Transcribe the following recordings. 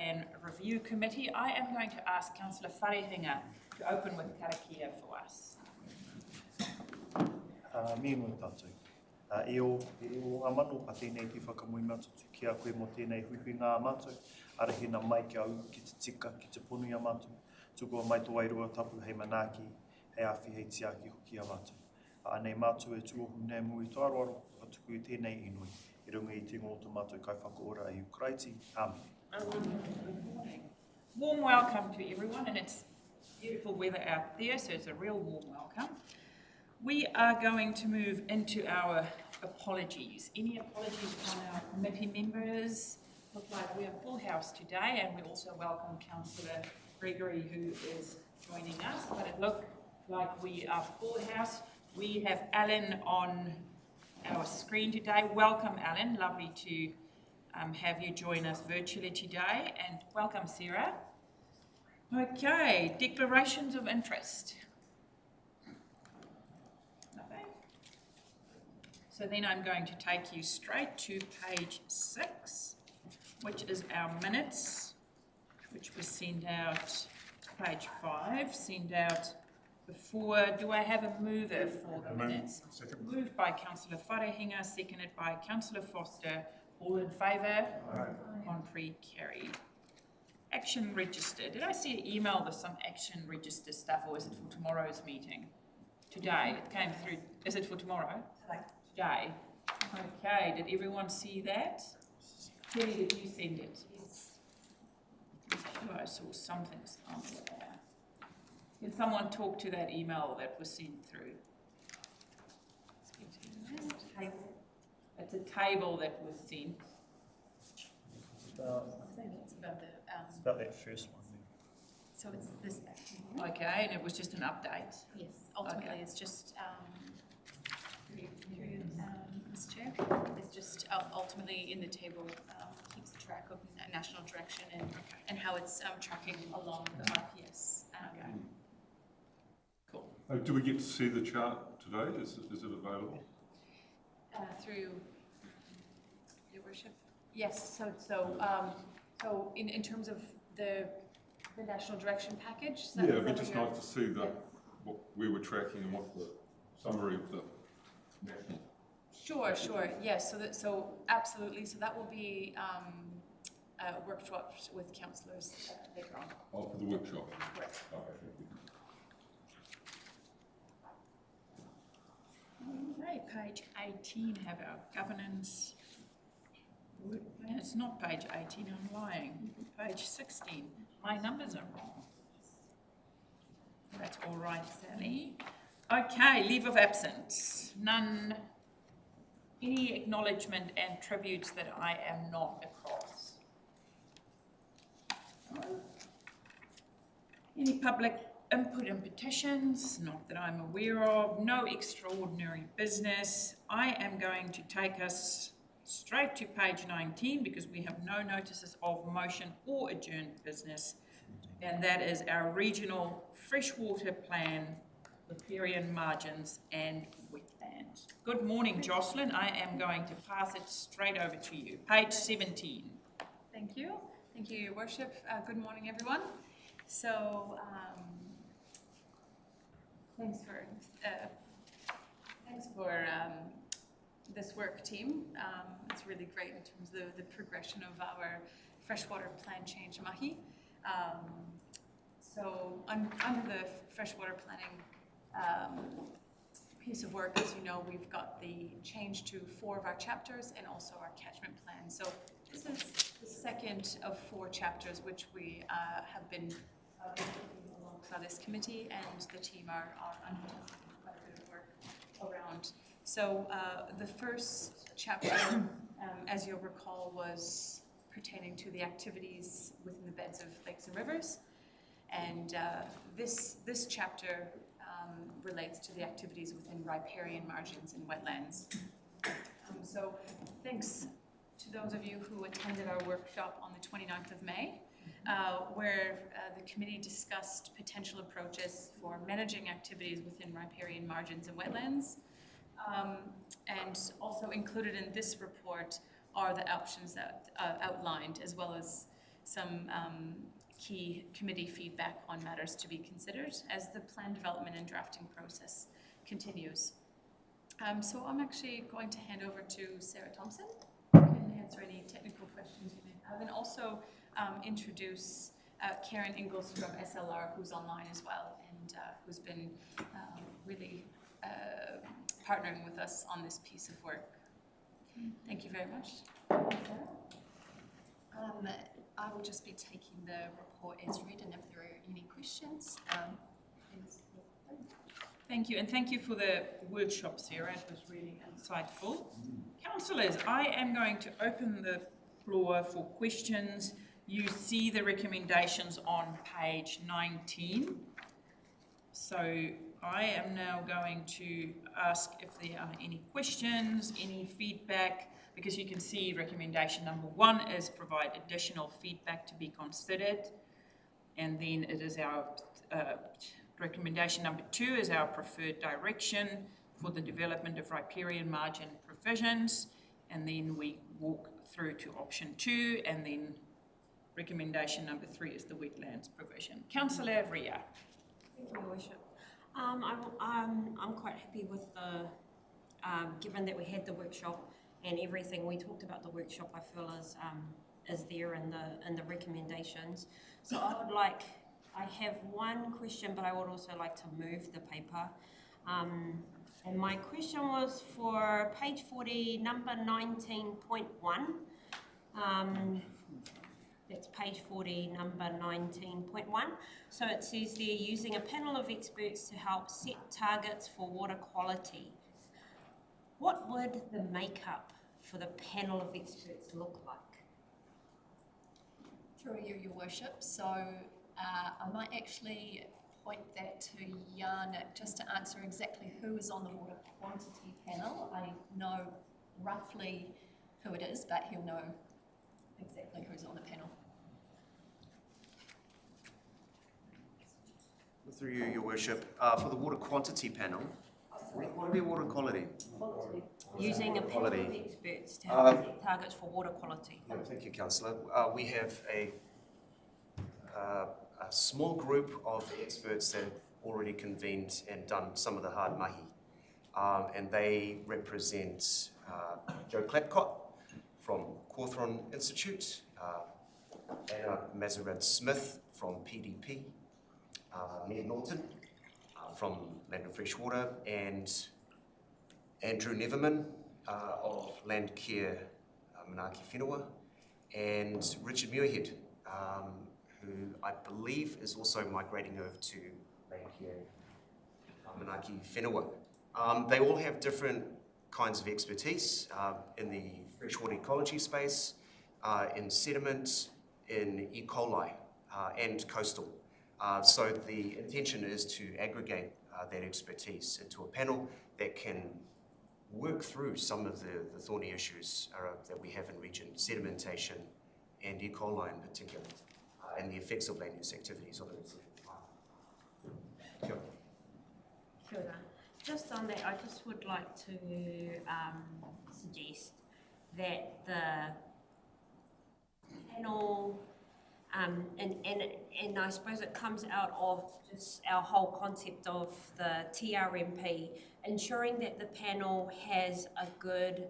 Plan Review Committee. I am going to ask Councillor Wharehinga to open with Karakia for us. Mi mo tātou. E o ngā mano pa tēnei te whakamui mātutu ki a koe mo tēnei huihui ngā mātou. Arahina mai ki au ki te tika, ki te ponu a mātou. Tukoa mai tō wairua tapu hei manaaki, hei awhi hei tiaki hoki a mātou. Anei mātou e tuohu nē mui tō aroaro, tuku i tēnei inui. I runga i te ngō tō mātou kai whakaora i Ukraiti. Amen. Warm welcome to everyone, and it's beautiful weather out there, so it's a real warm welcome. We are going to move into our apologies. Any apologies from our committee members? Look like we are full house today, and we also welcome Councillor Gregory, who is joining us, but it looks like we are full house. We have Alan on our screen today. Welcome, Alan. Lovely to have you join us virtually today, and welcome, Sarah. Okay, declarations of interest. Nothing. So then I'm going to take you straight to page 6, which is our minutes, which was sent out, page 5, sent out before. Do I have a mover for the minutes? Moved by Councillor Wharehinga, seconded by Councillor Foster. All in favour? Contrary, carried. Action register. Did I see an email with some action register stuff, or is it for tomorrow's meeting? Today. It came through. Is it for tomorrow? Today. Okay. Did everyone see that? Kelly, did you send it? Yes. I'm sure I saw something somewhere. Can someone talk to that email that was sent through? It's a table that was sent. It's about the. It's about that first one. So it's this. Okay, and it was just an update. Yes. Ultimately, Okay. it's just. Mr. Chair, it's just ultimately in the table keeps track of national direction and how it's tracking along the RPS. Okay. Cool. Do we get to see the chart today? Is it available? Through Your Worship. Yes. So in terms of the national direction package. Yeah, it'd be just nice to see what we were tracking and what the summary of the national. Sure. Yes. So absolutely. So that will be workshops with councillors later on. Oh, for the workshop. Correct. Okay, thank you. Okay, page 18 have our governance. It's not page 18, I'm lying. Page 16. My numbers are wrong. That's all right, Sally. Okay, leave of absence. None. Any acknowledgement and tributes that I am not across? No. Any public input and petitions? Not that I'm aware of. No extraordinary business. I am going to take us straight to page 19 because we have no notices of motion or adjourned business, and that is our regional freshwater plan, riparian margins and wetlands. Good morning, Jocelyn. I am going to pass it straight over to you. Page 17. Thank you, Your Worship. Good morning, everyone. So thanks for this work, team. It's really great in terms of the progression of our freshwater plan change mahi. So under the freshwater planning piece of work, as you know, we've got the change to 4 of our chapters and also our catchment plan. So this is the second of 4 chapters which we have been alongside this committee, and the team are undertaking quite a bit of work around. So the first chapter, as you'll recall, was pertaining to the activities within the beds of lakes and rivers, and this chapter relates to the activities within riparian margins and wetlands. So thanks to those of you who attended our workshop on the 29th of May, where the committee discussed potential approaches for managing activities within riparian margins and wetlands. And also included in this report are the options that outlined, as well as some key committee feedback on matters to be considered as the plan development and drafting process continues. So I'm actually going to hand over to Sarah Thompson, who can answer any technical questions you may have, and also introduce Karen Ingalls from SLR, who's online as well, and who's been really partnering with us on this piece of work. Thank you very much. I will just be taking the report as read, and if there are any questions, please. Thank you, and thank you for the workshop, Sarah. It was really insightful. Councillors, I am going to open the floor for questions. You see the recommendations on page 19. So I am now going to ask if there are any questions, any feedback, because you can see recommendation number 1 is provide additional feedback to be considered, and then it is our recommendation number 2 is our preferred direction for the development of riparian margin provisions, and then we walk through to option 2, and then recommendation number 3 is the wetlands provision. Councillor Ria. Thank you, Your Worship. I'm quite happy with the, given that we had the workshop and everything we talked about the workshop, I feel is there in the recommendations. So I have one question, but I would also like to move the paper. And my question was for page 40, number 19.1. That's page 40, number 19.1. So it says there, using a panel of experts to help set targets for water quality. What would the makeup for the panel of experts look like? Through you, Your Worship. So I might actually point that to Jan just to answer exactly who is on the water quantity panel. I know roughly who it is, but he'll know exactly who's on the panel. Through you, Your Worship, for the water quantity panel, what would be water quality? Using a panel Quality. of experts to help set targets for water quality. Yeah, thank you, Councillor. We have a small group of experts that have already convened and done some of the hard mahi. And they represent Joe Clapcott from Cawthron Institute, Anna Mazarad-Smith from PDP, Ned Norton from Land and Freshwater, and Andrew Neverman of Land Care Manaaki Whenua, and Richard Muirhead, who I believe is also migrating over to Land Care Manaaki Whenua. They all have different kinds of expertise in the freshwater ecology space, in sediment, in E. coli, and coastal. So the intention is to aggregate that expertise into a panel that can work through some of the thorny issues that we have in region, sedimentation and E. coli in particular, and the effects of land use activities on it. Kia ora. Kia ora. Just on that, I just would like to suggest that the panel, and I suppose it comes out of just our whole concept of the TRMP, ensuring that the panel has a good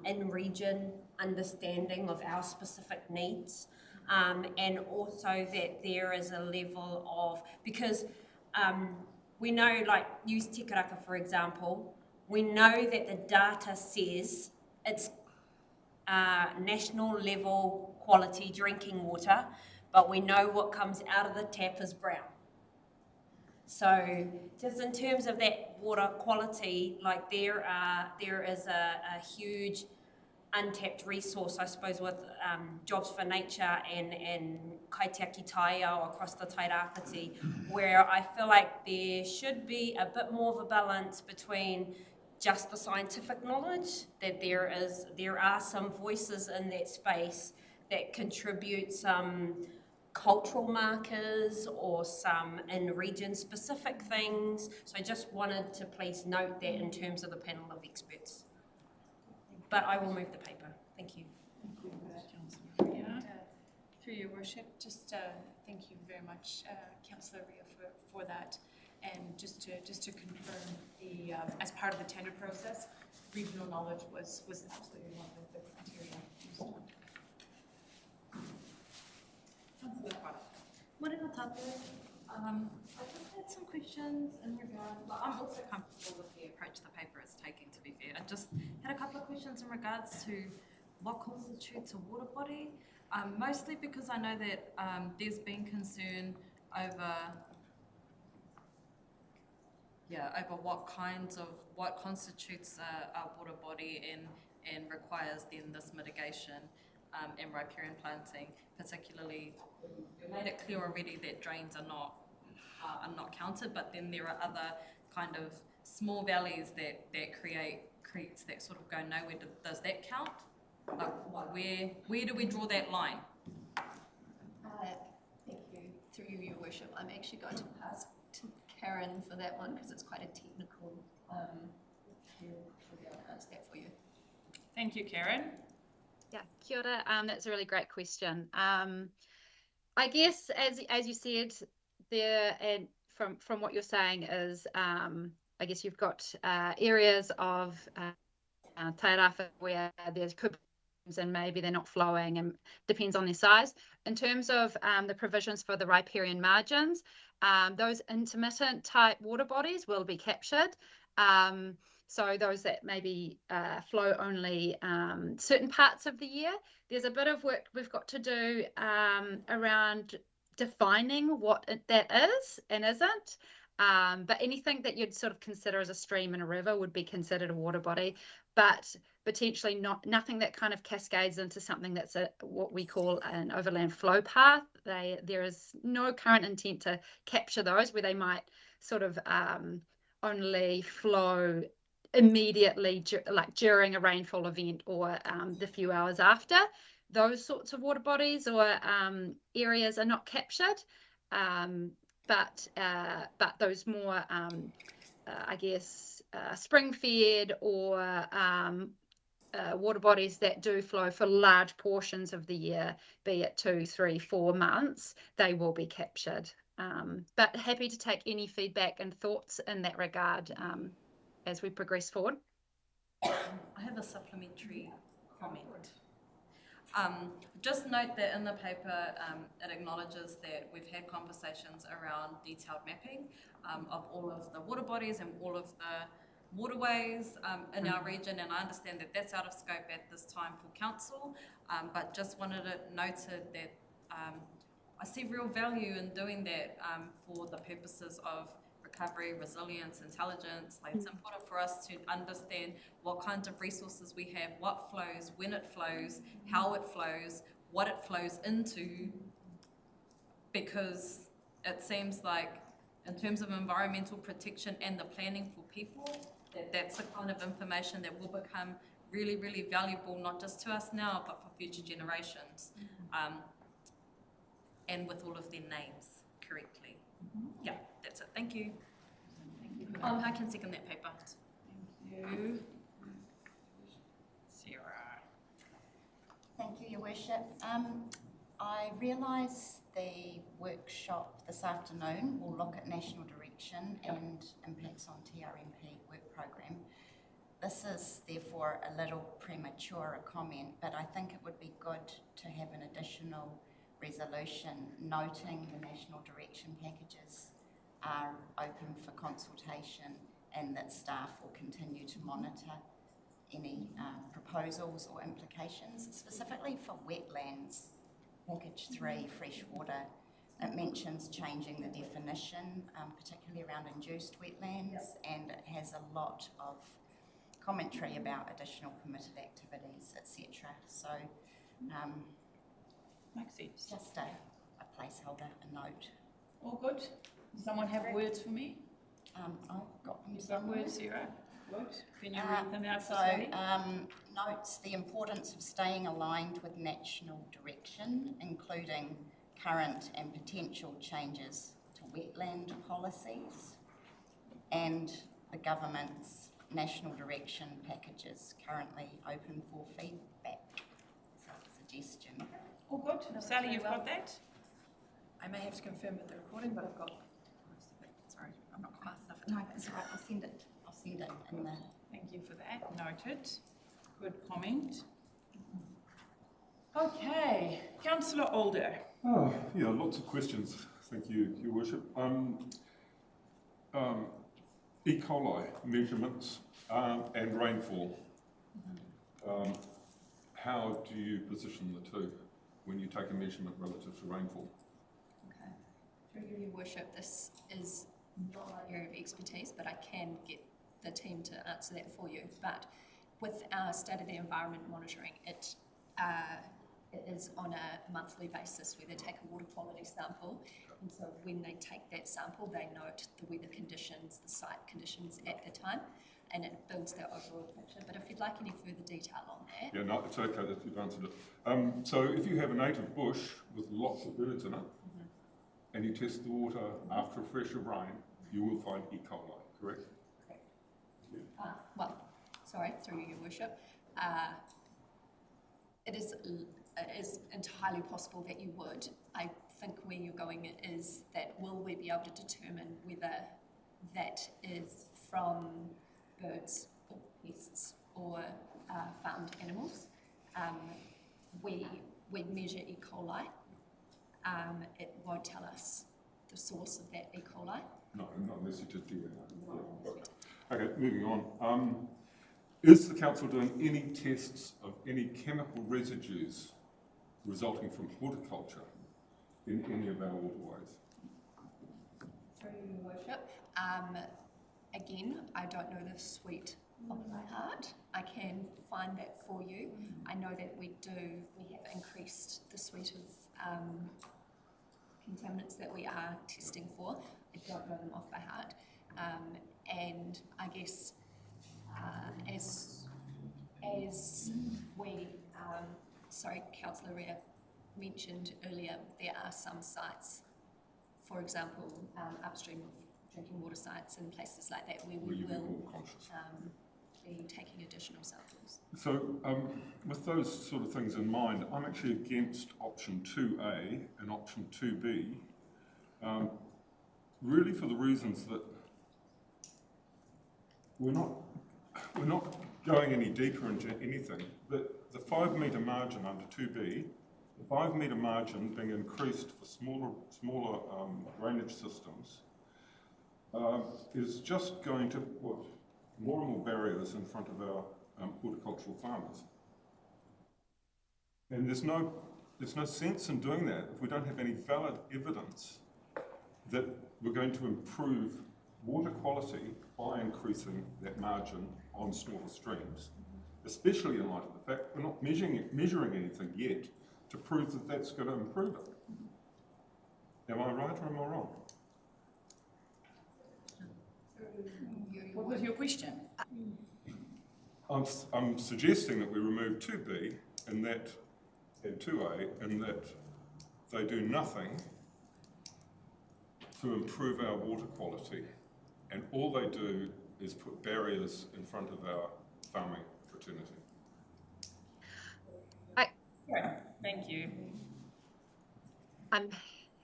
in-region understanding of our specific needs, and also that there is a level of, because we know, like, use Te Karaka for example, we know that the data says it's national level quality drinking water, but we know what comes out of the tap is brown. So just in terms of that water quality, like there is a huge untapped resource, I suppose, with Jobs for Nature and Kaitiaki Taia across the Tairāwhiti, where I feel like there should be a bit more of a balance between just the scientific knowledge, that there are some voices in that space that contribute some cultural markers or some in-region specific things. So I just wanted to please note that in terms of the panel of experts. But I will move the paper. Thank you. Thank you, Councillor Ria. Through your worship, just thank you very much, Councillor Ria, for that. And just to confirm, the as part of the tender process, regional knowledge was absolutely one of the criteria used on. Councillor Carter. Waimatā-Pakarae. I just had some questions in regard, but I'm also comfortable with the approach the paper is taking, to be fair. I just had a couple of questions in regards to what constitutes a water body, mostly because I know that there's been concern over what constitutes a water body and requires then this mitigation and riparian planting, particularly. You made it clear already that drains are not counted, but then there are other kind of small valleys that create creeks that sort of go nowhere. Does that count? Like where do we draw that line? Thank you. Through your worship, I'm actually going to pass to Karen for that one because it's quite a technical. She'll be able to answer that for you. Thank you, Karen. Yeah, kia ora. That's a really great question. I guess as you said there, and from what you're saying is, I guess you've got areas of Tairāwhiti where there's could and maybe they're not flowing, and depends on their size. In terms of the provisions for the riparian margins, those intermittent type water bodies will be captured. So those that maybe flow only certain parts of the year. There's a bit of work we've got to do around defining what that is and isn't. But anything that you'd sort of consider as a stream and a river would be considered a water body, but potentially nothing that kind of cascades into something that's what we call an overland flow path. There is no current intent to capture those where they might sort of only flow immediately, like during a rainfall event or the few hours after. Those sorts of water bodies or areas are not captured. But those more, I guess, spring-fed or water bodies that do flow for large portions of the year, be it 2, 3, 4 months, they will be captured. But happy to take any feedback and thoughts in that regard as we progress forward. I have a supplementary comment. Just note that in the paper, it acknowledges that we've had conversations around detailed mapping of all of the water bodies and all of the waterways in our region, and I understand that that's out of scope at this time for council, but just wanted it noted that I see real value in doing that for the purposes of recovery, resilience, intelligence. Like, it's important for us to understand what kinds of resources we have, what flows, when it flows, how it flows, what it flows into, because it seems like in terms of environmental protection and the planning for people, that's the kind of information that will become really, really valuable, not just to us now, but for future generations. And with all of their names correctly. Yeah, that's it. Thank you. I can second that paper. Thank you. Sarah. Thank you, Your Worship. I realise the workshop this afternoon will look at national direction and impacts on TRMP work programme. This is therefore a little premature a comment, but I think it would be good to have an additional resolution noting the national direction packages are open for consultation and that staff will continue to monitor any proposals or implications, specifically for wetlands. Package 3, freshwater, it mentions changing the definition, particularly around induced wetlands, and it has a lot of commentary about additional permitted activities, etc. So Makes sense. just a placeholder, a note. All good. Does someone have words for me? I've got them You've got somewhere. words, Sarah? Good. Can you read them out for So, me? notes the importance of staying aligned with national direction, including current and potential changes to wetland policies, and the government's national direction packages currently open for feedback. So, suggestion. All good? No, Sally, very you've well. got that? I may have to confirm with the recording, but I've got most of it. Sorry, I'm not fast enough at No, typing. that's all right, I'll send it in the, Thank you for that. Noted. Good comment. Okay, Councillor Alder. Oh, yeah, lots of questions. Thank you, Your Worship. E. coli measurements and rainfall. How do you position the two when you take a measurement relative to rainfall? Okay. Through you, Your Worship, this is not my area of expertise, but I can get the team to answer that for you. But with our State of the Environment monitoring, it is on a monthly basis where they take a water quality sample. And so when they take that sample, they note the weather conditions, the site conditions at the time, and it builds their overall picture. But if you'd like any further detail on that. Yeah, no, it's okay that you've answered it. So if you have a native bush with lots of birds in it, and you test the water after a fresh of rain, you will find E. coli, correct? Correct. Well, sorry, through you, Your Worship. It is entirely possible that you would. I think where you're going is that will we be able to determine whether that is from birds or pests or farmed animals. We measure E. coli. It won't tell us the source of that E. coli. No, not unless you just do that. Yeah. Okay, moving on. Is the council doing any tests of any chemical residues resulting from horticulture in any of our waterways? Through you, Your Worship. Again, I don't know the suite off by heart. I can find that for you. I know that we have increased the suite of contaminants that we are testing for. I don't know them off by heart. And I guess as we, Councillor Rea mentioned earlier, there are some sites, for example, upstream of drinking water sites and places like that where we will be taking additional samples. So with those sort of things in mind, I'm actually against option 2A and option 2B, really for the reasons that we're not going any deeper into anything. The 5 metre margin under 2B, the 5 metre margin being increased for smaller drainage systems is just going to put more and more barriers in front of our horticultural farmers. And there's no sense in doing that if we don't have any valid evidence that we're going to improve water quality by increasing that margin on smaller streams, especially in light of the fact we're not measuring anything yet to prove that that's going to improve it. Am I right or am I wrong? What was your question? I'm suggesting that we remove 2B and 2A and that they do nothing to improve our water quality, and all they do is put barriers in front of our farming fraternity. Thank you. I'm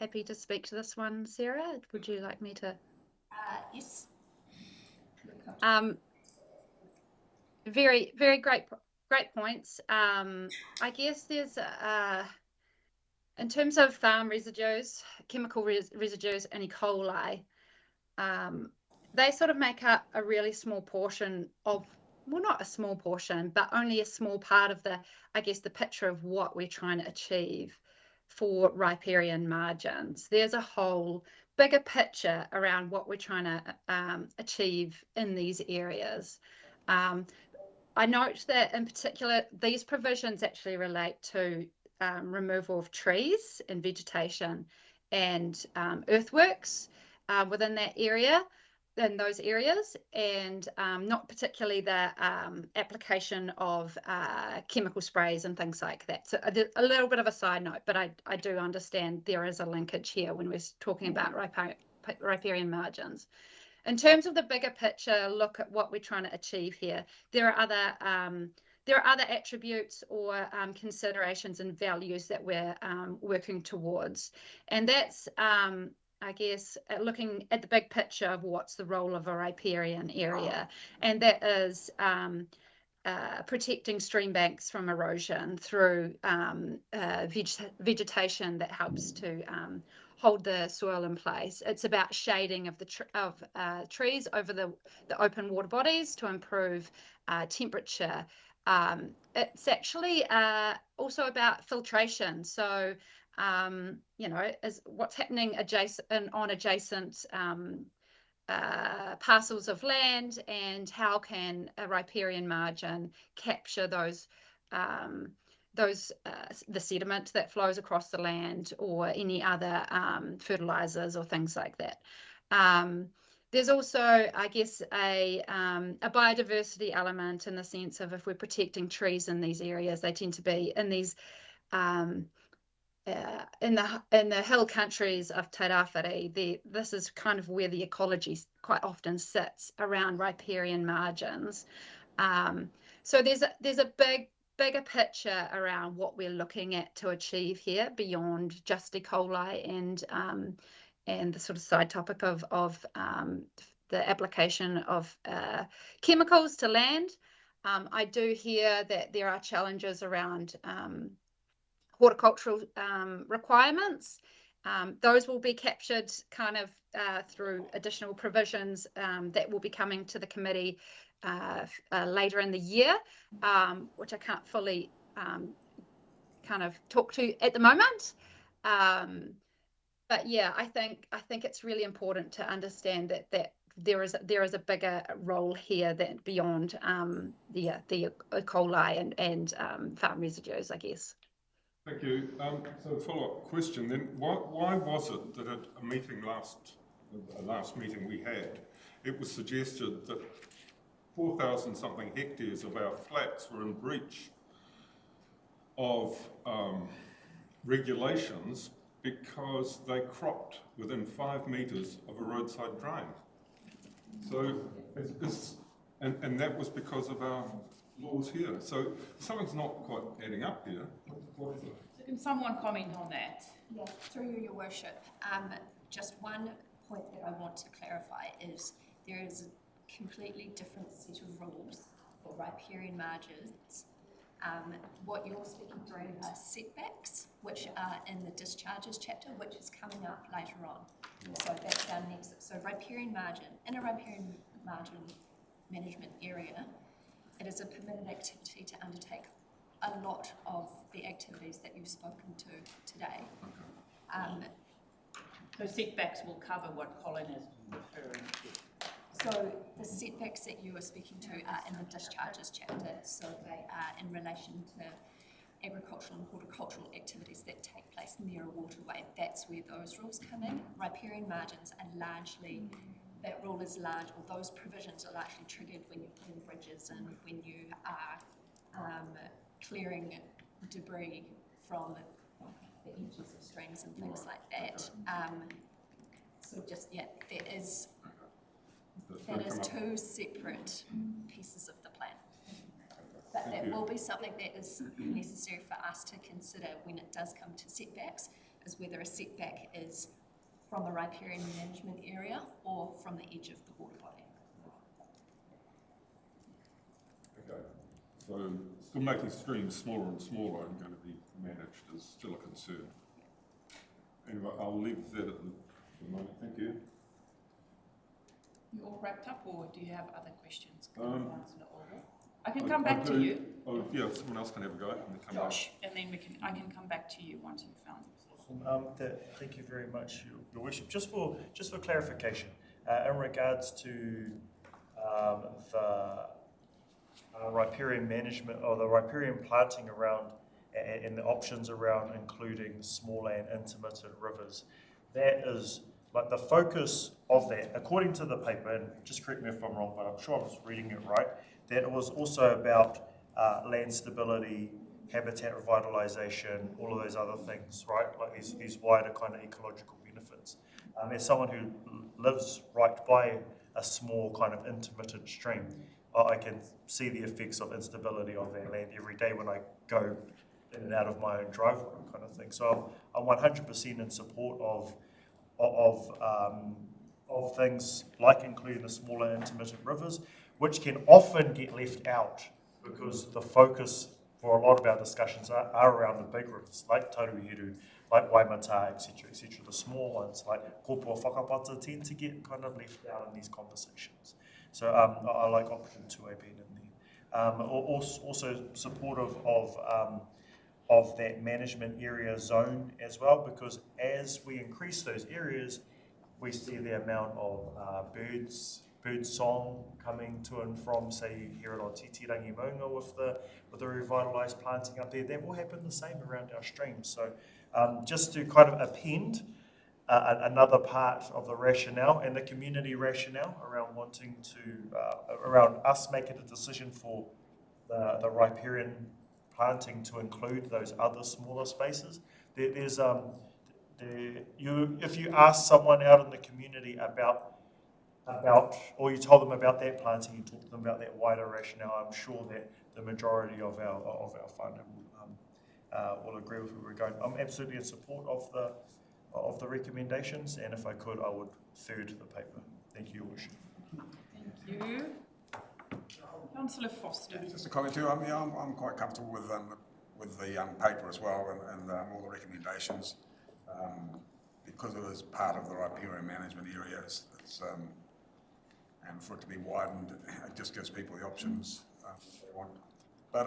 happy to speak to this one, Sarah. Would you like me to? Yes. Very, very great points. I guess there's in terms of farm residues, chemical residues, and E. coli, they sort of make up a really small portion of, well, not a small portion, but only a small part of I guess, the picture of what we're trying to achieve for riparian margins. There's a whole bigger picture around what we're trying to achieve in these areas. I note that in particular, these provisions actually relate to removal of trees and vegetation and earthworks within that area, in those areas, and not particularly the application of chemical sprays and things like that. So a little bit of a side note, but I do understand there is a linkage here when we're talking about riparian margins. In terms of the bigger picture, look at what we're trying to achieve here. There are there are other attributes or considerations and values that we're working towards, and that's I guess looking at the big picture of what's the role of a riparian area, and that is protecting stream banks from erosion through vegetation that helps to hold the soil in place. It's about shading of the trees over the open water bodies to improve temperature. It's actually also about filtration. So, you know, is what's happening on adjacent parcels of land, and how can a riparian margin capture the sediment that flows across the land, or any other fertilizers or things like that. There's also, I guess, a biodiversity element, in the sense of, if we're protecting trees in these areas, they tend to be in these in the hill countries of Tairāwhiti. This is kind of where the ecology quite often sits, around riparian margins. So there's a bigger picture around what we're looking at to achieve here, beyond just E. coli and the sort of side topic of the application of chemicals to land. I do hear that there are challenges around horticultural requirements. Those will be captured kind of through additional provisions that will be coming to the committee later in the year, which I can't fully kind of talk to at the moment. But yeah, I think it's really important to understand that there is a bigger role here that beyond the E. coli and farm residues, I guess. Thank you. So a follow-up question then. Why was it that at a meeting last meeting we had, it was suggested that 4,000 something hectares of our flats were in breach of regulations because they cropped within 5 metres of a roadside drain? So, and that was because of our laws here. So something's not quite adding up here. What is it? So can someone comment on that? Yeah, through you, Your Worship. Just one point that I want to clarify is there is a completely different set of rules for riparian margins. What you're speaking through are setbacks, which are in the discharges chapter, which is coming up later on. So that's our next. So riparian margin, in a riparian margin management area, it is a permitted activity to undertake a lot of the activities that you've spoken to today. So setbacks will cover what Colin is referring to. So the setbacks that you are speaking to are in the discharges chapter, so they are in relation to agricultural and horticultural activities that take place near a waterway. That's where those rules come in. Riparian margins are largely, that rule is large, or those provisions are largely triggered when you're putting bridges and when you are clearing debris from the edges of streams and things like that. So just, yeah, that is two separate pieces of the plan. But that will be something that is necessary for us to consider when it does come to setbacks, is whether a setback is from a riparian management area or from the edge of the water body. Okay, so still making streams smaller and smaller and going to be managed is still a concern. Anyway, I'll leave that at the moment. Thank you. You all wrapped up, or do you have other questions? I can come back to you. Oh, yeah, someone else can have a go and then come Josh, and then I can come back to you once you've found it. Thank you very much, Your Worship. Just for clarification, in regards to the riparian management, or the riparian planting around, and the options around including small and intermittent rivers, that is like the focus of that, according to the paper, and just correct me if I'm wrong, but I'm sure I was reading it right, that it was also about land stability, habitat revitalisation, all of those other things, right? Like these wider kind of ecological benefits. As someone who lives right by a small kind of intermittent stream, I can see the effects of instability of that land every day when I go in and out of my own driveway, kind of thing. So I'm 100% in support of things like including the smaller intermittent rivers, which can often get left out because the focus for a lot of our discussions are around the big rivers, like Tairāwhiti, like Waimatā, etc., etc. The small ones, like Kopua Whakapata, tend to get kind of left out in these conversations. So I like option 2A being in there. Also supportive of that management area zone as well, because as we increase those areas, we see the amount of bird song coming to and from, say you hear it on Titirangi Maunga with the revitalised planting up there. That will happen the same around our streams. So just to kind of append another part of the rationale and the community rationale around wanting to, around us making a decision for the riparian planting to include those other smaller spaces. If you ask someone out in the community about, or you told them about that planting, you talk to them about that wider rationale, I'm sure that the majority of our whānau will agree with where we're going. I'm absolutely in support of the recommendations, and if I could, I would third the paper. Thank you, Your Worship. Thank you. Councillor Foster. Just a comment too. I'm quite comfortable with the paper as well, and all the recommendations, because it is part of the riparian management area. And for it to be widened, it just gives people the options they want. But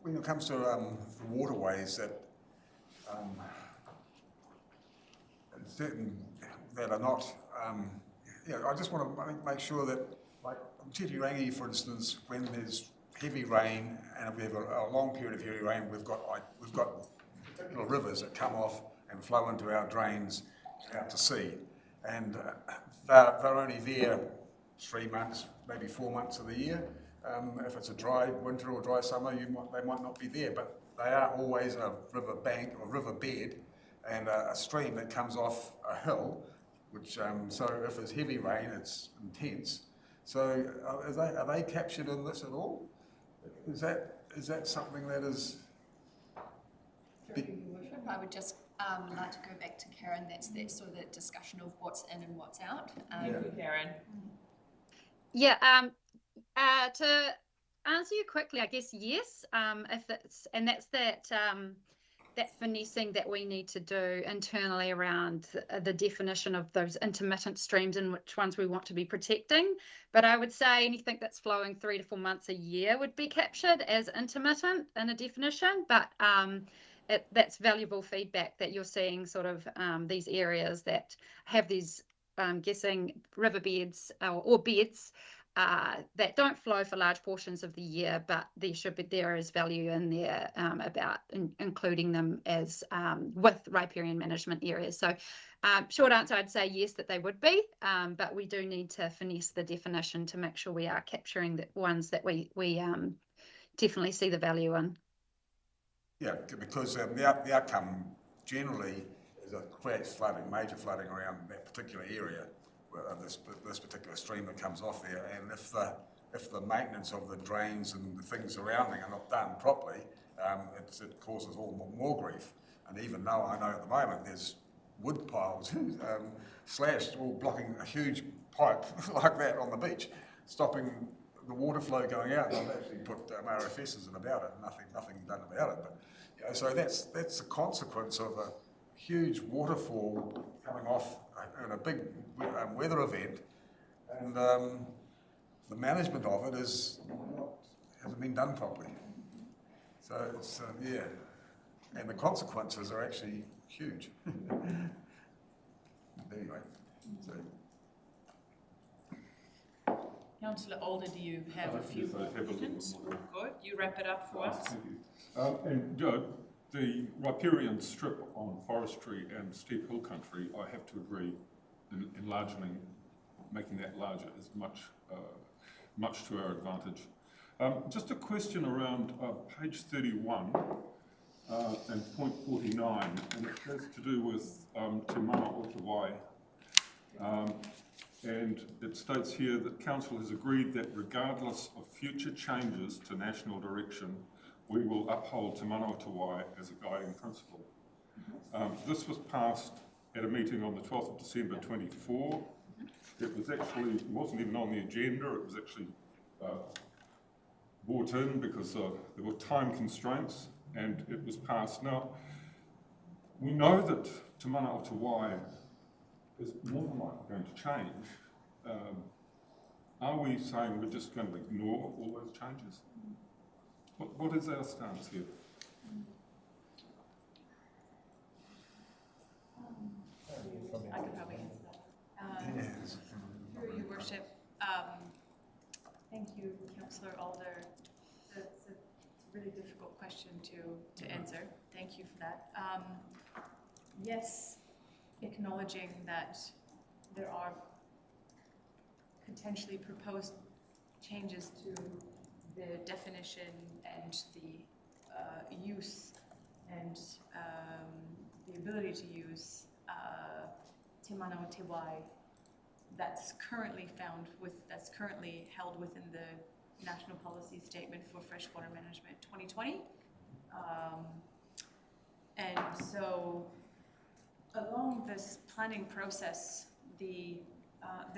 when it comes to the waterways that are not, I just want to make sure that, like Titirangi, for instance, when there's heavy rain and if we have a long period of heavy rain, we've got particular rivers that come off and flow into our drains out to sea, and they're only there 3 months, maybe 4 months of the year. If it's a dry winter or dry summer, they might not be there, but they are always a river bank or river bed and a stream that comes off a hill, which so if there's heavy rain, it's intense. So are they captured in this at all? Is that something that is? I would just like to go back to Karen. That's sort of that discussion of what's in and what's out. Karen. Yeah. To answer you quickly, I guess yes. If it's that's that finessing that we need to do internally around the definition of those intermittent streams and which ones we want to be protecting. But I would say anything that's flowing 3 to 4 months a year would be captured as intermittent in a definition. But that's valuable feedback that you're seeing sort of these areas that have these, guessing, riverbeds or beds that don't flow for large portions of the year, but there is value in there about including them as with riparian management areas. So short answer, I'd say yes, that they would be, but we do need to finesse the definition to make sure we are capturing the ones that we definitely see the value in. Yeah, because the outcome generally is it creates flooding, major flooding around that particular area, this particular stream that comes off there, and if the maintenance of the drains and the things surrounding are not done properly, it causes all more grief. And even though I know at the moment there's wood piles slashed, all blocking a huge pipe like that on the beach, stopping the water flow going out. I've actually put RFSs in about it, nothing done about it. But so that's a consequence of a huge waterfall coming off in a big weather event, and the management of it hasn't been done properly. So it's and the consequences are actually huge. Anyway, so. Councillor Alder, do you have a few more questions? Good. You wrap it up for us. Thank you. And Joe, the riparian strip on forestry and steep hill country, I have to agree, enlarging, making that larger is much to our advantage. Just a question around page 31 and point 49, and it has to do with Te Mana o Te Wai. And it states here that Council has agreed that regardless of future changes to national direction, we will uphold Te Manawa as a guiding principle. This was passed at a meeting on the 12th of December 24. It was actually, it wasn't even on the agenda, it was actually brought in because there were time constraints, and it was passed. Now, we know that Te Manawa is more than likely going to change. Are we saying we're just going to ignore all those changes? What is our stance here? I could probably answer that. Yes. Through your worship, thank you, Councillor Alder. It's a really difficult question to answer. Thank you for that. Yes, acknowledging that there are potentially proposed changes to the definition and the use and the ability to use Te Manawa Te Wai that's currently held within the National Policy Statement for Freshwater Management 2020. And so along this planning process, the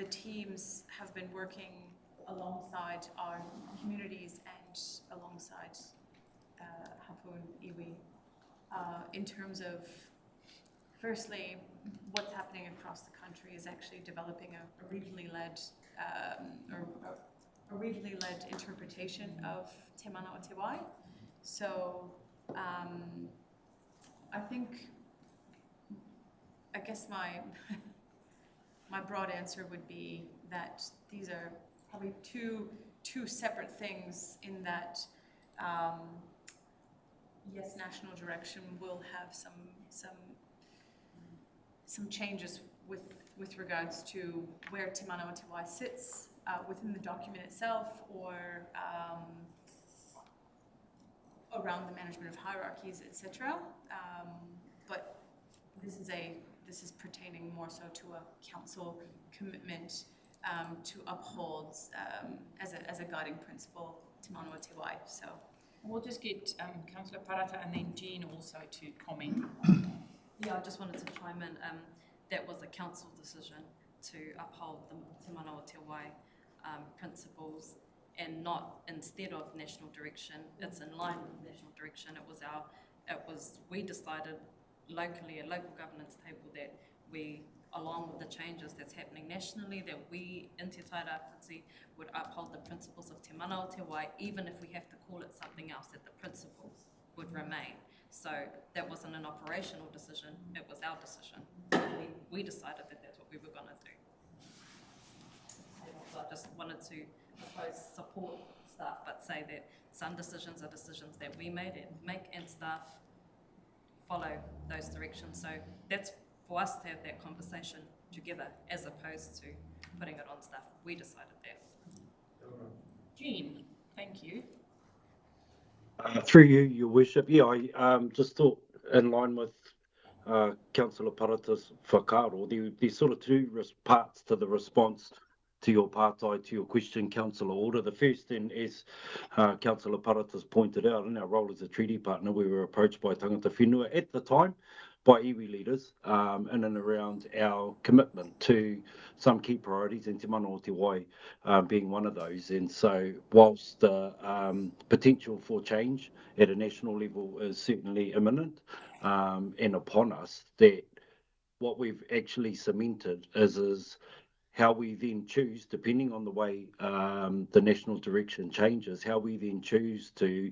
teams have been working alongside our communities and alongside Hapun Iwi in terms of, firstly, what's happening across the country is actually developing a regionally led interpretation of Te Manawa Te Wai. So I guess my broad answer would be that these are probably two separate things in that yes, national direction will have some changes with regards to where Te Manawa Te Wai sits within the document itself or around the management of hierarchies, etc. But this is pertaining more so to a council commitment to uphold as a guiding principle Te Manawa Te Wai. So We'll just get Councillor Parata and then Jean also to comment. Yeah, I just wanted to chime in. That was a council decision to uphold the Te Manawa Te Wai principles and not instead of national direction. It's in line with national direction. We decided locally at local governance table that we, along with the changes that's happening nationally, that we in Te Tairāwhiti would uphold the principles of Te Manawa Te Wai, even if we have to call it something else, that the principles would remain. So that wasn't an operational decision, it was our decision. We decided that that's what we were going to do. So I just wanted to, I suppose, support staff, but say that some decisions are decisions that we make and staff follow those directions. So that's for us to have that conversation together as opposed to putting it on staff. We decided that. Jean, thank you. Through you, Your Worship. Yeah, I just thought in line with Councillor Parata's whakaaro, there's sort of two parts to the response to your to your question, Councillor Alder. The first, then, as Councillor Parata's pointed out, in our role as a treaty partner, we were approached by tangata whenua at the time by iwi leaders in and around our commitment to some key priorities, and Te Manawa Te Wai being one of those. And so whilst the potential for change at a national level is certainly imminent and upon us, that what we've actually cemented is how we then choose, depending on the way the national direction changes, how we then choose to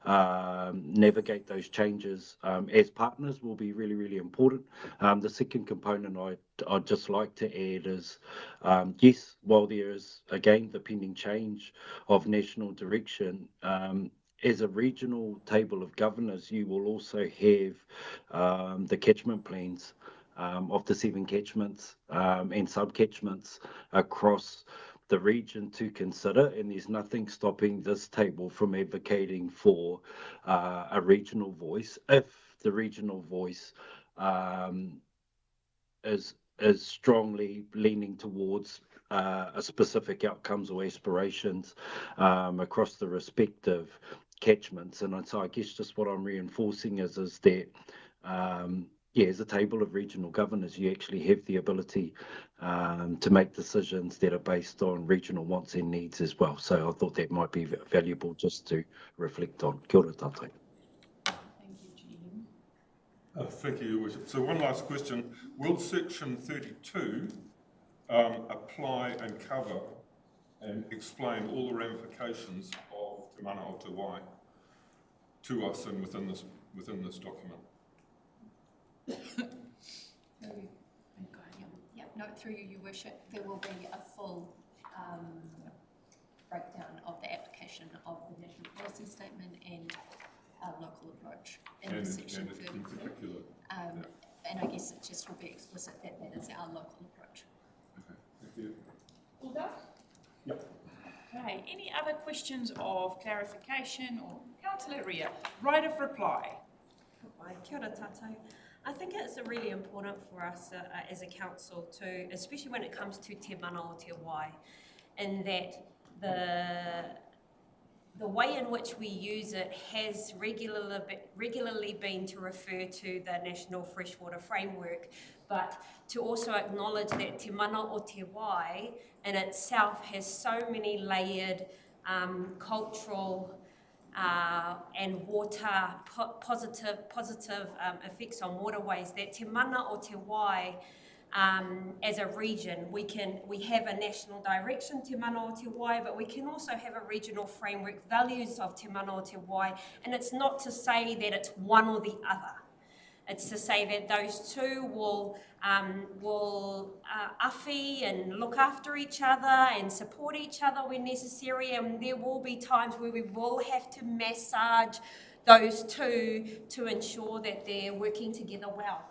navigate those changes as partners will be really, really important. The second component I'd just like to add is, yes, while there is, again, the pending change of national direction, as a regional table of governors, you will also have the catchment plans of the 7 catchments and sub-catchments across the region to consider, and there's nothing stopping this table from advocating for a regional voice if the regional voice is strongly leaning towards specific outcomes or aspirations across the respective catchments. And so I guess just what I'm reinforcing is that as a table of regional governors, you actually have the ability to make decisions that are based on regional wants and needs as well. So I thought that might be valuable just to reflect on. Kia ora tātou. Thank you, Jean. Thank you, Your Worship. So one last question. Will section 32 apply and cover and explain all the ramifications of Te Mana o Te Wai to us and within this document? Note through you, Your Worship, there will be a full breakdown of the application of the National Policy Statement and our local approach in section 32. And I guess it just will be explicit that that is our local approach. Okay, thank you. All done? Yep. Okay, any other questions of clarification or Councillor Ria, right of reply? Kia ora tātou. I think it's really important for us as a council to, especially when it comes to Te Mana o Te Wai, in that the way in which we use it has regularly been to refer to the National Freshwater Framework, but to also acknowledge that Te Mana o Te Wai in itself has so many layered cultural and water positive effects on waterways, that Te Mana o Te Wai as a region, we have a national direction, Te Mana o Te Wai, but we can also have a regional framework, values of Te Mana o Te Wai, and it's not to say that it's one or the other. It's to say that those two will awhi and look after each other and support each other when necessary, and there will be times where we will have to massage those two to ensure that they're working together well.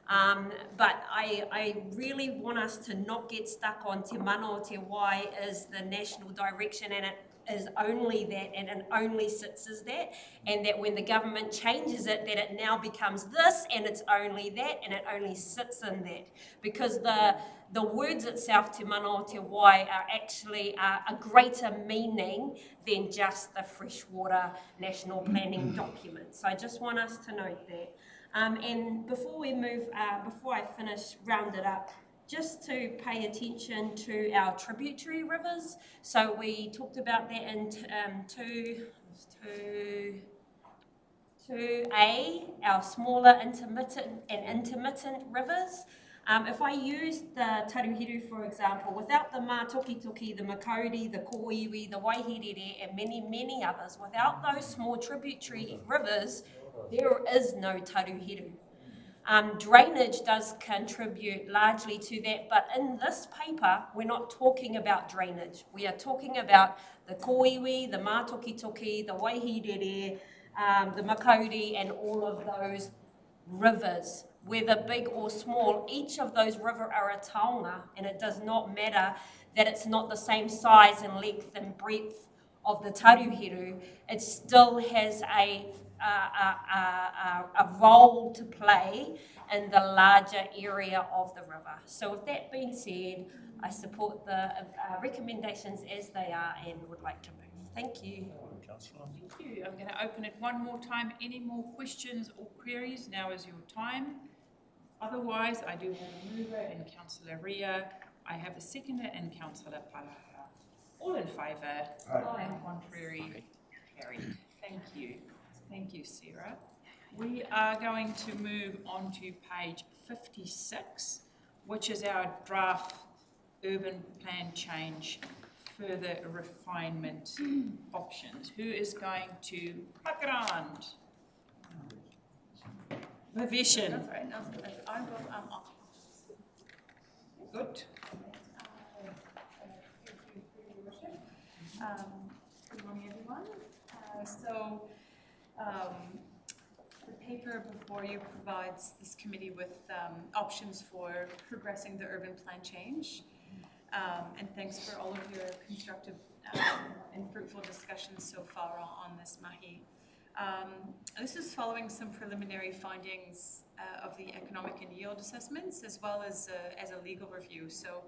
But I really want us to not get stuck on Te Mana o Te Wai as the national direction, and it is only that, and it only sits as that, and that when the government changes it, that it now becomes this, and it's only that, and it only sits in that. Because the words itself, Te Mana o Te Wai, are actually a greater meaning than just the freshwater national planning document. So I just want us to note that. And before we move, before I finish, round it up, just to pay attention to our tributary rivers. So we talked about that in 2A, our smaller intermittent rivers. If I use the Tairāwhiti, for example, without the Mātokitoki, the Makaurau, the Kōiwi, the Waiherere, and many, many others, without those small tributary rivers, there is no Tairāwhiti. Drainage does contribute largely to that, but in this paper, we're not talking about drainage. We are talking about the Kōiwi, the Mātokitoki, the Waiherere, the Makaurau, and all of those rivers. Whether big or small, each of those rivers are a taonga, and it does not matter that it's not the same size and length and breadth of the Tairāwhiti. It still has a role to play in the larger area of the river. So with that being said, I support the recommendations as they are and would like to move. Thank you. Thank you. I'm going to open it one more time. Any more questions or queries? Now is your time. Otherwise, I do have a mover in Councillor Ria. I have a seconder in Councillor Palaka. All in favour? Aye. Contrary? Carried. Thank you. Thank you, Sarah. We are going to move on to page 56, which is our draft urban plan change, further refinement options. Who is going to background? Vision. That's right. I will, Good. Good morning, everyone. The paper before you provides this committee with options for progressing the urban plan change. And thanks for all of your constructive and fruitful discussions so far on this mahi. This is following some preliminary findings of the economic and yield assessments, as well as a legal review. So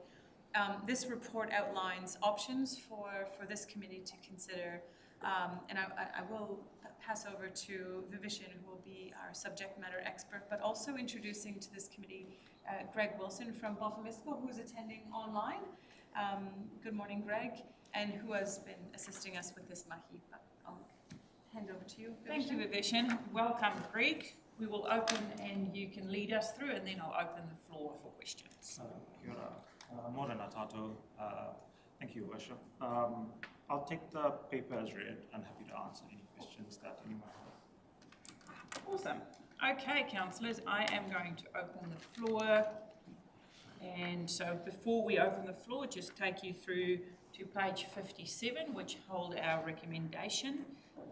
This report outlines options for this committee to consider. And I will pass over to Vivishan, who will be our subject matter expert, but also introducing to this committee Greg Wilson from Bofamisco, who's attending online. Good morning, Greg, and who has been assisting us with this mahi. But I'll hand over to you, Vivishan. Thank you, Vivishan. Welcome, Greg. We will open and you can lead us through, and then I'll open the floor for questions. Kia ora. Morena tātou. Thank you, Worship. I'll take the paper as read. I'm happy to answer any questions that anyone has. Awesome. Okay, councillors, I am going to open the floor. And so before we open the floor, just take you through to page 57, which hold our recommendation.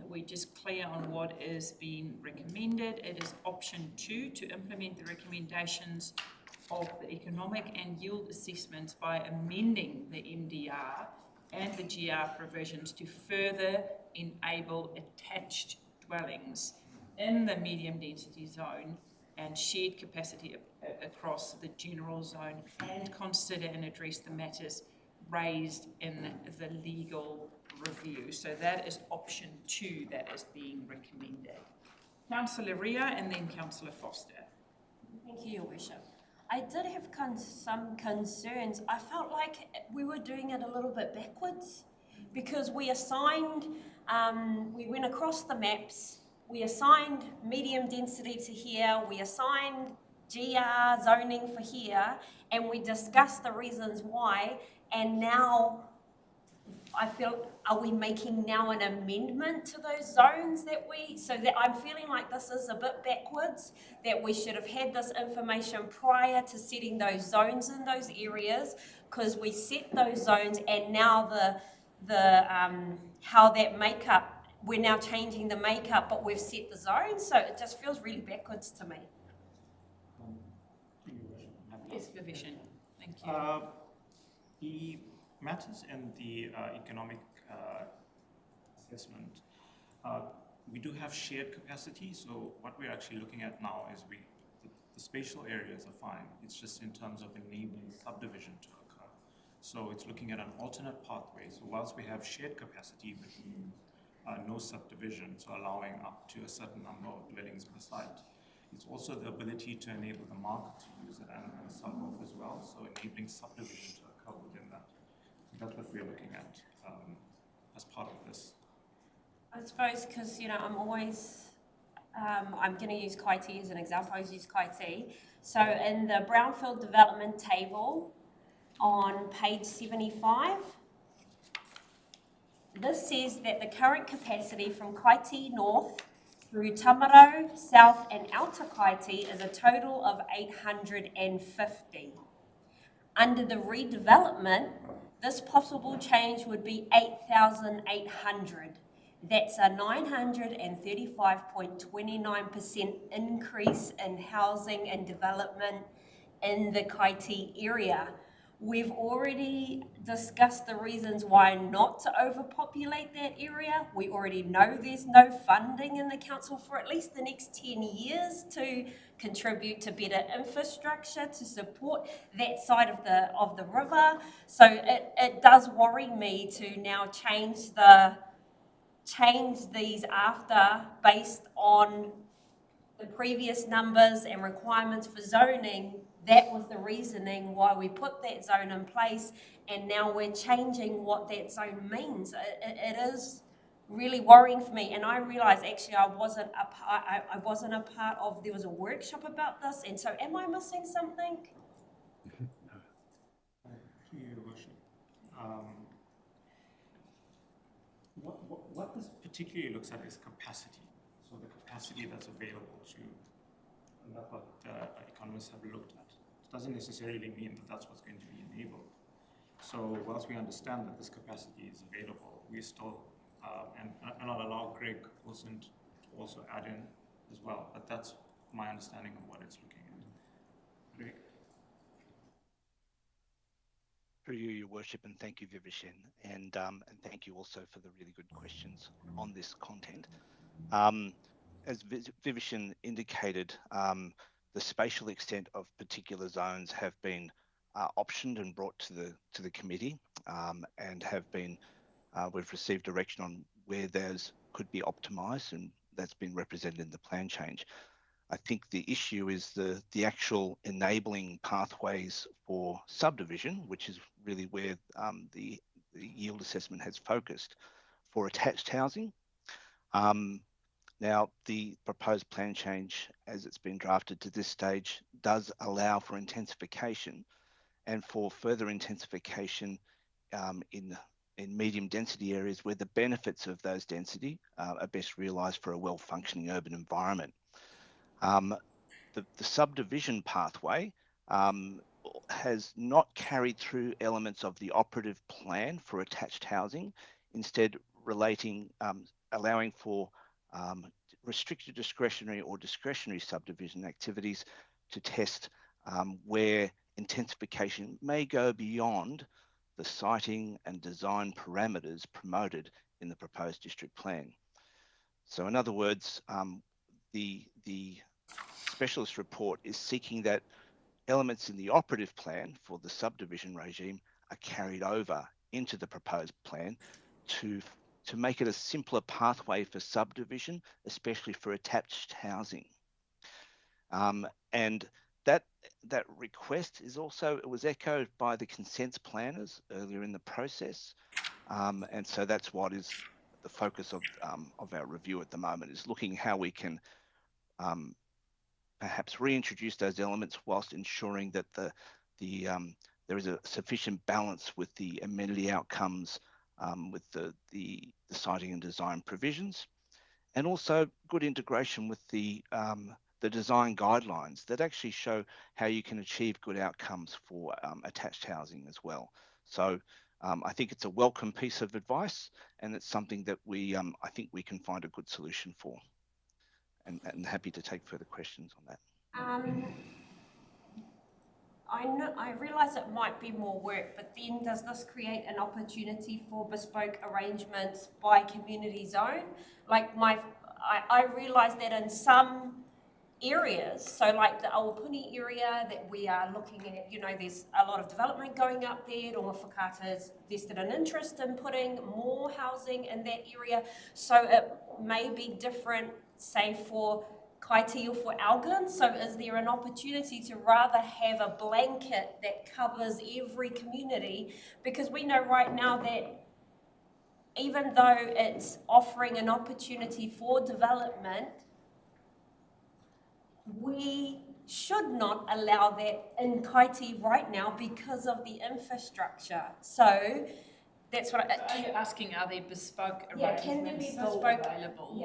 We're just clear on what is being recommended. It is option 2 to implement the recommendations of the economic and yield assessments by amending the MDR and the GR provisions to further enable attached dwellings in the medium density zone and shared capacity across the general zone, and consider and address the matters raised in the legal review. So that is option 2 that is being recommended. Councillor Ria and then Councillor Foster. Thank you, Your Worship. I did have some concerns. I felt like we were doing it a little bit backwards, because we assigned, we went across the maps, we assigned medium density to here, we assigned GR zoning for here, and we discussed the reasons why, and now I feel, are we making now an amendment to those zones so that I'm feeling like this is a bit backwards, that we should have had this information prior to setting those zones in those areas, because we set those zones and now how that makeup, we're now changing the makeup, but we've set the zones, so it just feels really backwards to me. Yes, Vivishan. Thank you. The matters in the economic assessment, we do have shared capacity. So what we're actually looking at now is the spatial areas are fine. It's just in terms of enabling subdivision to occur. So it's looking at an alternate pathway. So whilst we have shared capacity, which means no subdivision, so allowing up to a certain number of dwellings per site, it's also the ability to enable the market to use it and sub off as well. So enabling subdivision to occur within that. That's what we're looking at as part of this. I suppose because, you know, I'm always, I'm going to use Kaiti as an example. I always use Kaiti. So in the brownfield development table on page 75, this says that the current capacity from Kaiti North through Tamarau, South and Outer Kaiti is a total of 850. Under the redevelopment, this possible change would be 8,800. That's a 935.29% increase in housing and development in the Kaiti area. We've already discussed the reasons why not to overpopulate that area. We already know there's no funding in the council for at least the next 10 years to contribute to better infrastructure to support that side of the river. So it does worry me to now change these after based on the previous numbers and requirements for zoning. That was the reasoning why we put that zone in place, and now we're changing what that zone means. It is really worrying for me, and I realise actually I wasn't a part of, there was a workshop about this, and so am I missing something? To your worship. What this particularly looks at is capacity. So the capacity that's available to, and that's what economists have looked at. It doesn't necessarily mean that that's what's going to be enabled. So whilst we understand that this capacity is available, we still, and I'll allow Greg Wilson to also add in as well, but that's my understanding of what it's looking at. Greg? Through you, Your Worship, and thank you, Vivishan, and thank you also for the really good questions on this content. As Vivishan indicated, the spatial extent of particular zones have been optioned and brought to the committee, and have been we've received direction on where those could be optimised, and that's been represented in the plan change. I think the issue is the actual enabling pathways for subdivision, which is really where the yield assessment has focused for attached housing. Now, the proposed plan change, as it's been drafted to this stage, does allow for intensification, and for further intensification in medium density areas where the benefits of those density are best realised for a well-functioning urban environment. The subdivision pathway has not carried through elements of the operative plan for attached housing, instead allowing for restricted discretionary or discretionary subdivision activities to test where intensification may go beyond the siting and design parameters promoted in the proposed district plan. So in other words, the specialist report is seeking that elements in the operative plan for the subdivision regime are carried over into the proposed plan to make it a simpler pathway for subdivision, especially for attached housing. And that request is also, it was echoed by the consents planners earlier in the process. And so that's what is the focus of our review at the moment, is looking how we can perhaps reintroduce those elements whilst ensuring that there is a sufficient balance with the amenity outcomes, with the siting and design provisions, and also good integration with the design guidelines that actually show how you can achieve good outcomes for attached housing as well. So I think it's a welcome piece of advice, and it's something that I think we can find a good solution for. And happy to take further questions on that. I realise it might be more work, but then does this create an opportunity for bespoke arrangements by community zone? Like I realise that in some areas, so like the Awapuni area that we are looking at, there's a lot of development going up there. Rongo Whakata's vested an interest in putting more housing in that area, so it may be different, say, for Kaiti or for Algon. So is there an opportunity to rather have a blanket that covers every community? Because we know right now that even though it's offering an opportunity for development, we should not allow that in Kaiti right now because of the infrastructure. So that's what Are you asking, are there bespoke arrangements can there be still bespoke available?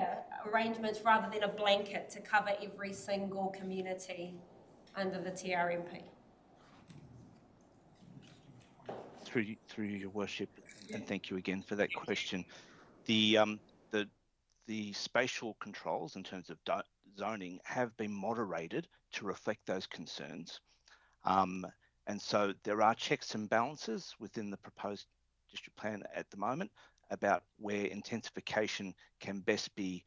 Arrangements rather than a blanket to cover every single community under the TRMP? Through your worship, and thank you again for that question. The spatial controls in terms of zoning have been moderated to reflect those concerns, and so there are checks and balances within the proposed district plan at the moment about where intensification can best be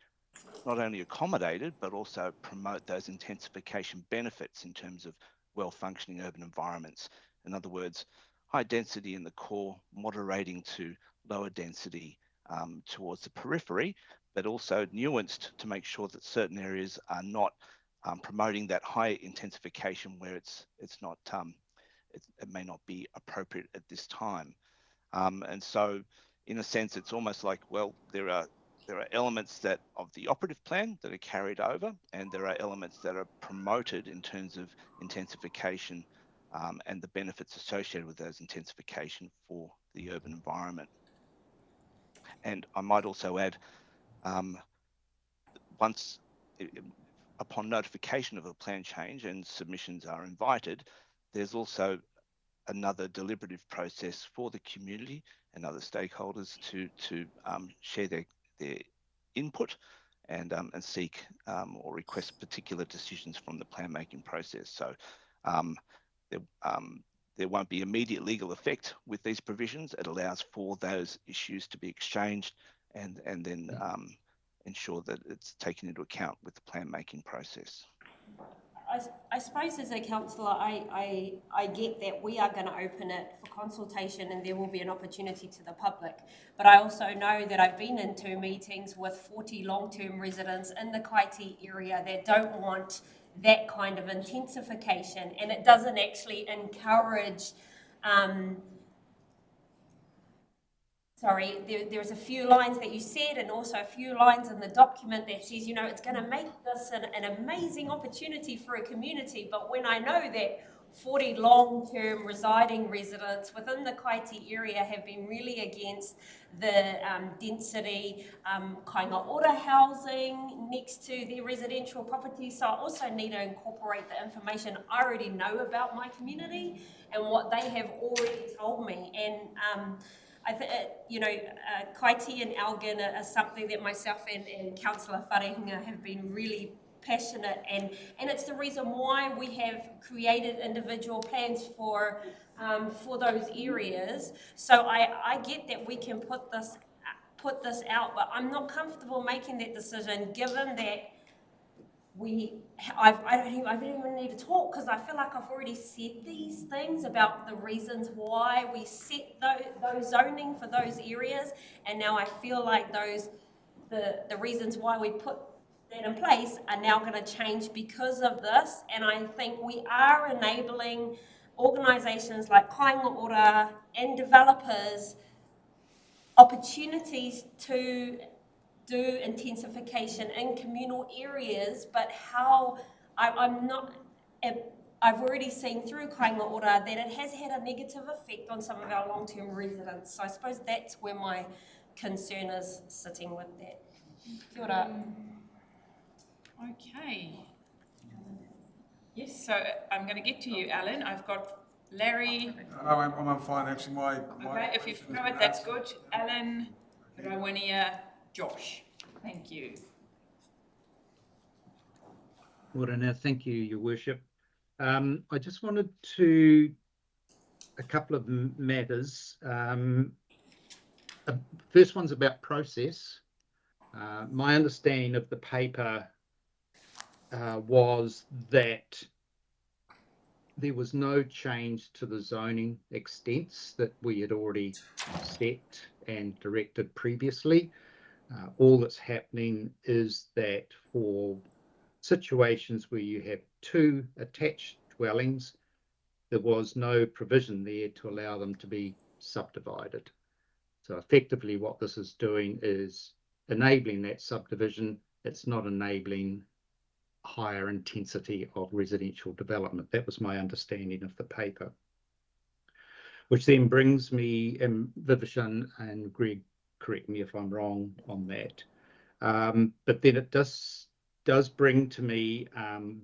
not only accommodated, but also promote those intensification benefits in terms of well-functioning urban environments. In other words, high density in the core, moderating to lower density towards the periphery, but also nuanced to make sure that certain areas are not promoting that high intensification where it may not be appropriate at this time. And so, in a sense, it's almost like, well, there are elements of the operative plan that are carried over, and there are elements that are promoted in terms of intensification and the benefits associated with those intensification for the urban environment. And I might also add, upon notification of a plan change and submissions are invited, there's also another deliberative process for the community and other stakeholders to share their input and seek or request particular decisions from the plan making process. So there won't be immediate legal effect with these provisions. It allows for those issues to be exchanged and then ensure that it's taken into account with the plan making process. I suppose as a councillor, I get that we are going to open it for consultation and there will be an opportunity to the public. But I also know that I've been into meetings with 40 long-term residents in the Kaiti area that don't want that kind of intensification, and it doesn't actually encourage sorry, there's a few lines that you said and also a few lines in the document that says, you know, it's going to make this an amazing opportunity for a community. But when I know that 40 long-term residing residents within the Kaiti area have been really against the density kainga ora housing next to their residential properties. So I also need to incorporate the information I already know about my community and what they have already told me. And I think, you know, Kaiti and Elgin are something that myself and Councillor Wharehinga have been really passionate, and it's the reason why we have created individual plans for those areas. So I get that we can put this out, but I'm not comfortable making that decision given that I don't even need to talk, because I feel like I've already said these things about the reasons why we set those zoning for those areas, and now I feel like the reasons why we put that in place are now going to change because of this. And I think we are enabling organisations like Kainga Ora and developers opportunities to do intensification in communal areas, but how I'm not, I've already seen through Kainga Ora that it has had a negative effect on some of our long-term residents. So I suppose that's where my concern is sitting with that. Kia ora. Okay. Yes, so I'm going to get to you, Alan. I've got Larry. No, I'm fine, actually. Okay, if you've covered, that's good. Alan, Rawinia, Josh. Thank you. Morena, thank you, Your Worship. I just wanted to, a couple of matters. First one's about process. My understanding of the paper was that there was no change to the zoning extents that we had already set and directed previously. All that's happening is that for situations where you have two attached dwellings, there was no provision there to allow them to be subdivided. So effectively what this is doing is enabling that subdivision. It's not enabling higher intensity of residential development. That was my understanding of the paper. Which then brings me, and Vivishan and Greg, correct me if I'm wrong on that. But then it does bring to me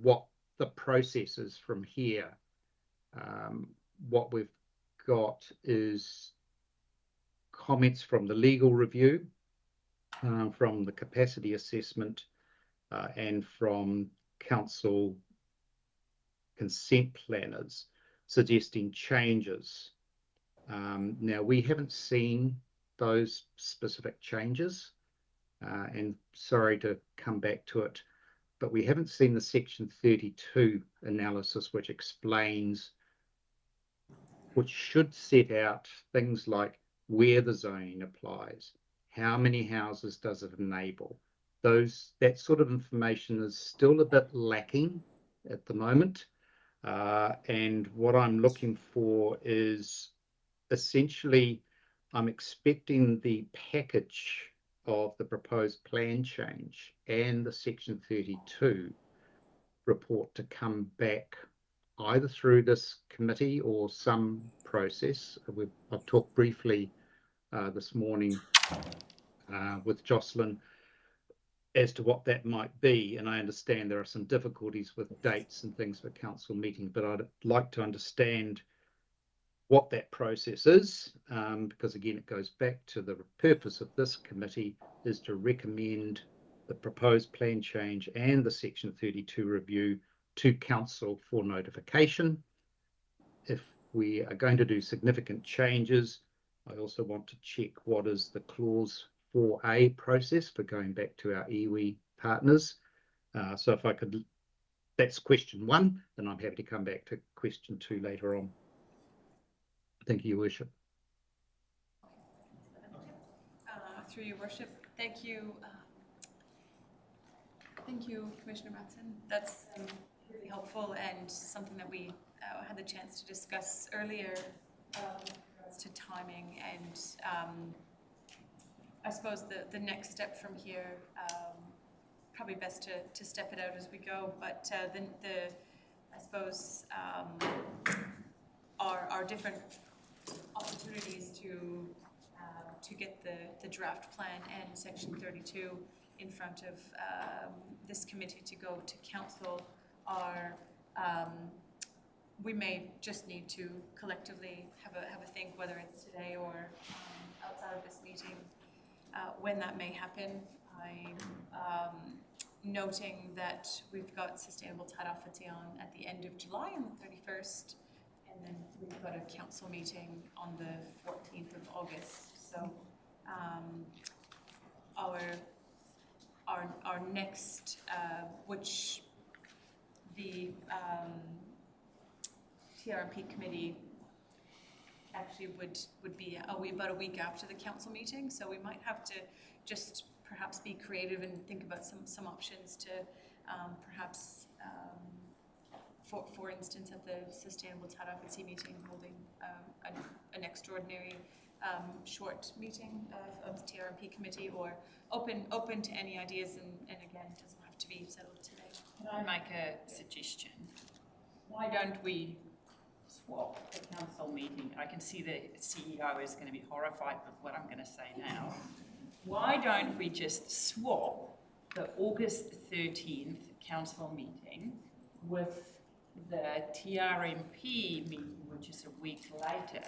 what the process is from here. What we've got is comments from the legal review, from the capacity assessment, and from council consent planners suggesting changes. Now, we haven't seen those specific changes, and sorry to come back to it, but we haven't seen the Section 32 analysis, which explains, which should set out things like where the zoning applies, how many houses does it enable. That sort of information is still a bit lacking at the moment. And what I'm looking for is essentially, I'm expecting the package of the proposed plan change and the Section 32 report to come back either through this committee or some process. I've talked briefly this morning with Jocelyn as to what that might be, and I understand there are some difficulties with dates and things for council meeting, but I'd like to understand what that process is, because again it goes back to the purpose of this committee is to recommend the proposed plan change and the Section 32 review to council for notification. If we are going to do significant changes, I also want to check what is the clause 4A process for going back to our iwi partners. So if I could that's question 1. Then I'm happy to come back to question 2 later on. Thank you, Your Worship. Through Your Worship, thank you. Thank you, Commissioner Matson. That's really helpful and something that we had the chance to discuss earlier as to timing and I suppose the next step from here, probably best to step it out as we go, but I suppose our different opportunities to get the draft plan and section 32 in front of this committee to go to council are we may just need to collectively have a think, whether it's today or outside of this meeting, when that may happen. I'm noting that we've got Sustainable Tairāwhiti on at the end of July on the 31st, and then we've got a council meeting on the 14th of August. So our next, which the TRMP committee actually would be about a week after the council meeting, so we might have to just perhaps be creative and think about some options to perhaps for instance at the Sustainable Tairāwhiti meeting holding an extraordinary short meeting of the TRMP committee, or open to any ideas, and again, it doesn't have to be settled today. Can I make a suggestion? Why don't we swap the council meeting? I can see the CEO is going to be horrified with what I'm going to say now. Why don't we just swap the August 13th council meeting with the TRMP meeting, which is a week later?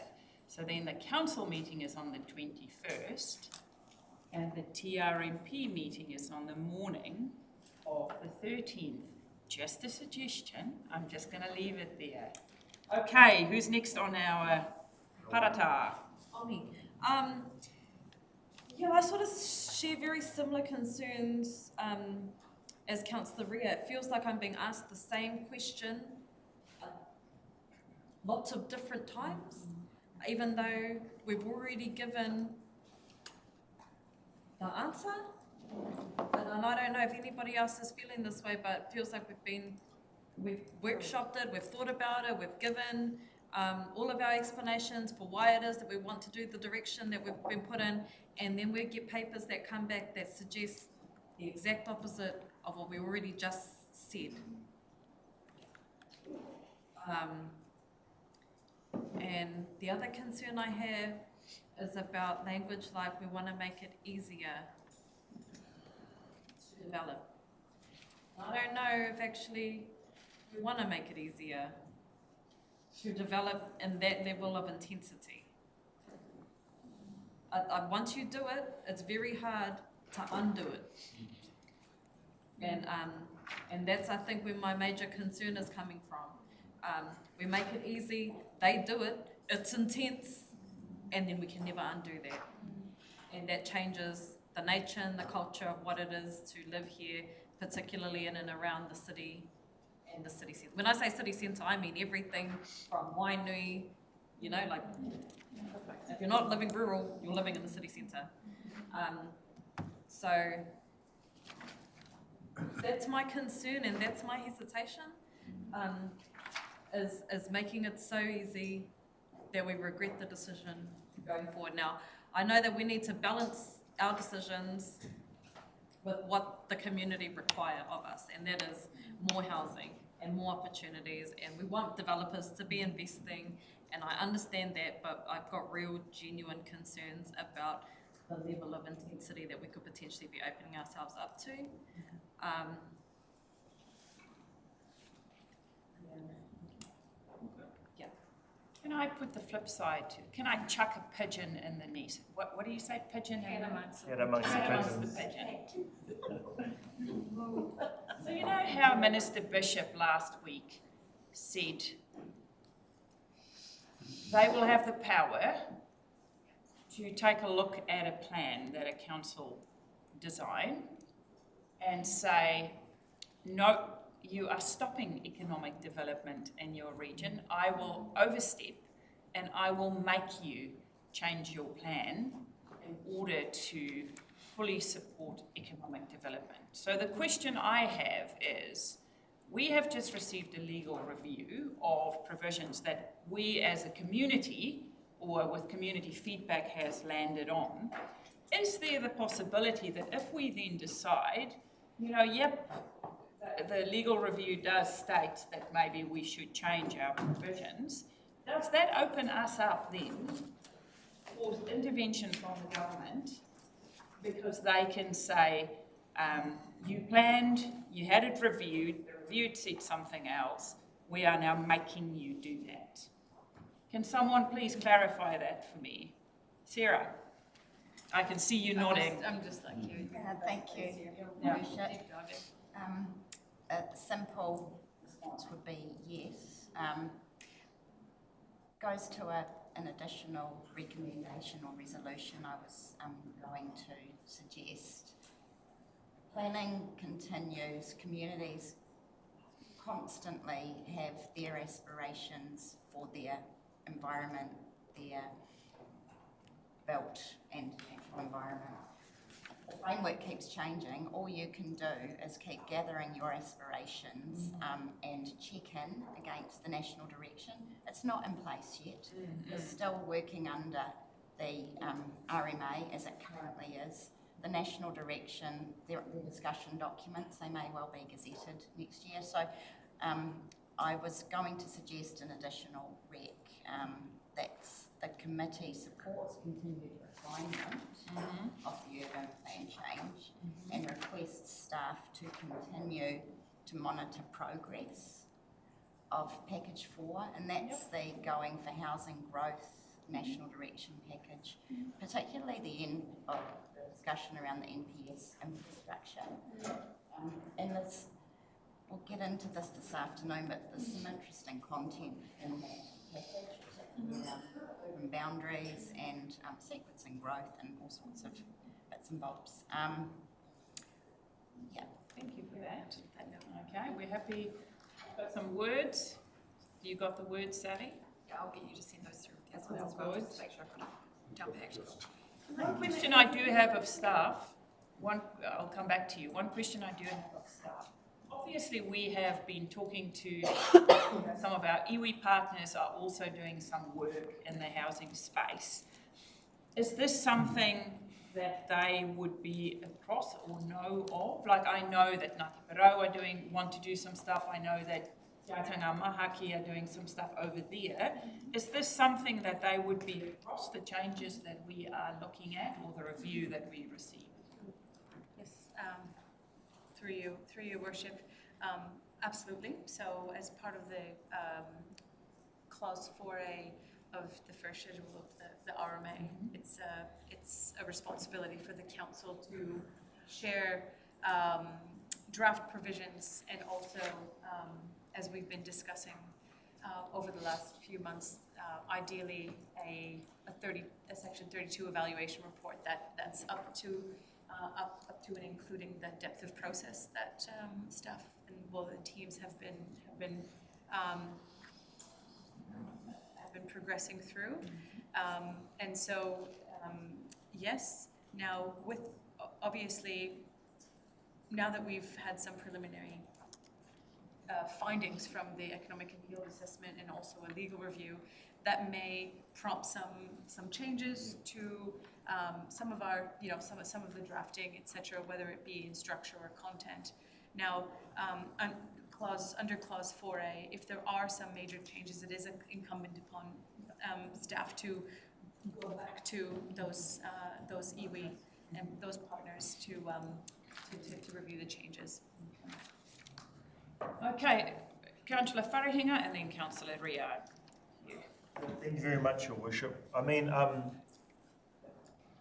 So then the council meeting is on the 21st and the TRMP meeting is on the morning of the 13th. Just a suggestion. I'm just going to leave it there. Okay, who's next on our parata? Me. Yeah, I sort of share very similar concerns as Councillor Ria. It feels like I'm being asked the same question lots of different times, even though we've already given the answer. And I don't know if anybody else is feeling this way, but it feels like we've workshopped it, we've thought about it, we've given all of our explanations for why it is that we want to do the direction that we've been put in, and then we get papers that come back that suggest the exact opposite of what we already just said. And the other concern I have is about language like we want to make it easier to develop. I don't know if actually we want to make it easier to develop in that level of intensity. Once you do it, it's very hard to undo it. And that's, I think, where my major concern is coming from. We make it easy, they do it, it's intense, and then we can never undo that. And that changes the nature and the culture of what it is to live here, particularly in and around the city and the city centre. When I say city centre, I mean everything from Wainui, you know, like, if you're not living rural, you're living in the city centre. So that's my concern and that's my hesitation, is making it so easy that we regret the decision going forward. Now, I know that we need to balance our decisions with what the community require of us, and that is more housing and more opportunities, and we want developers to be investing, and I understand that, but I've got real genuine concerns about the level of intensity that we could potentially be opening ourselves up to. Yeah. Can I put the flip side to, can I chuck a pigeon in the net? What do you say, pigeon? Cat amongst the pigeon. So you know how Minister Bishop last week said they will have the power to take a look at a plan that a council design and say, no, you are stopping economic development in your region, I will overstep and I will make you change your plan in order to fully support economic development. So the question I have is, we have just received a legal review of provisions that we as a community, or with community feedback, has landed on. Is there the possibility that if we then decide, yep, the legal review does state that maybe we should change our provisions, does that open us up then for intervention from the government? Because they can say, you planned, you had it reviewed, the review said something else, we are now making you do that. Can someone please clarify that for me? Sarah, I can see you nodding. I'm just like you. Thank you, Your Worship. A simple response would be yes. Goes to an additional recommendation or resolution I was going to suggest. Planning continues. Communities constantly have their aspirations for their environment, their built and natural environment. The framework keeps changing. All you can do is keep gathering your aspirations and check in against the national direction. It's not in place yet. We're still working under the RMA as it currently is. The national direction, their discussion documents, they may well be gazetted next year. So I was going to suggest an additional rec that the committee supports continued refinement of the urban plan change and requests staff to continue to monitor progress of package 4, and that's the Going for Housing Growth National Direction package, particularly the end of the discussion around the NPS infrastructure. And this, we'll get into this afternoon, but there's some interesting content in that package, particularly around urban boundaries and sequencing growth and all sorts of bits and bobs. Yeah. Thank you for that. Okay, we're happy. Got some words. You got the words, Sally? Yeah, I'll get you to send those through as All well. good. Just make sure I've got it down packed. One question I do have of staff, I'll come back to you. One question I do have of staff. Obviously, we have been talking to some of our iwi partners are also doing some work in the housing space. Is this something that they would be across or know of? Like, I know that Ngāti Porou want to do some stuff. I know that Taitanga Mahaki are doing some stuff over there. Is this something that they would be across, the changes that we are looking at, or the review that we received? Yes, through your worship, absolutely. So as part of the clause 4A of the first schedule of the RMA, it's a responsibility for the council to share draft provisions and also, as we've been discussing over the last few months, ideally a Section 32 evaluation report that's up to and including the depth of process that staff and the teams have been progressing through, and so yes. Now, with obviously, now that we've had some preliminary findings from the economic and yield assessment and also a legal review, that may prompt some changes to some of our, some of the drafting, etc., whether it be in structure or content. Now, under clause 4A, if there are some major changes, it is incumbent upon staff to go back to those iwi and those partners to review the changes. Okay, Councillor Wharehinga and then Councillor Riard. Thank you very much, Your Worship. I mean,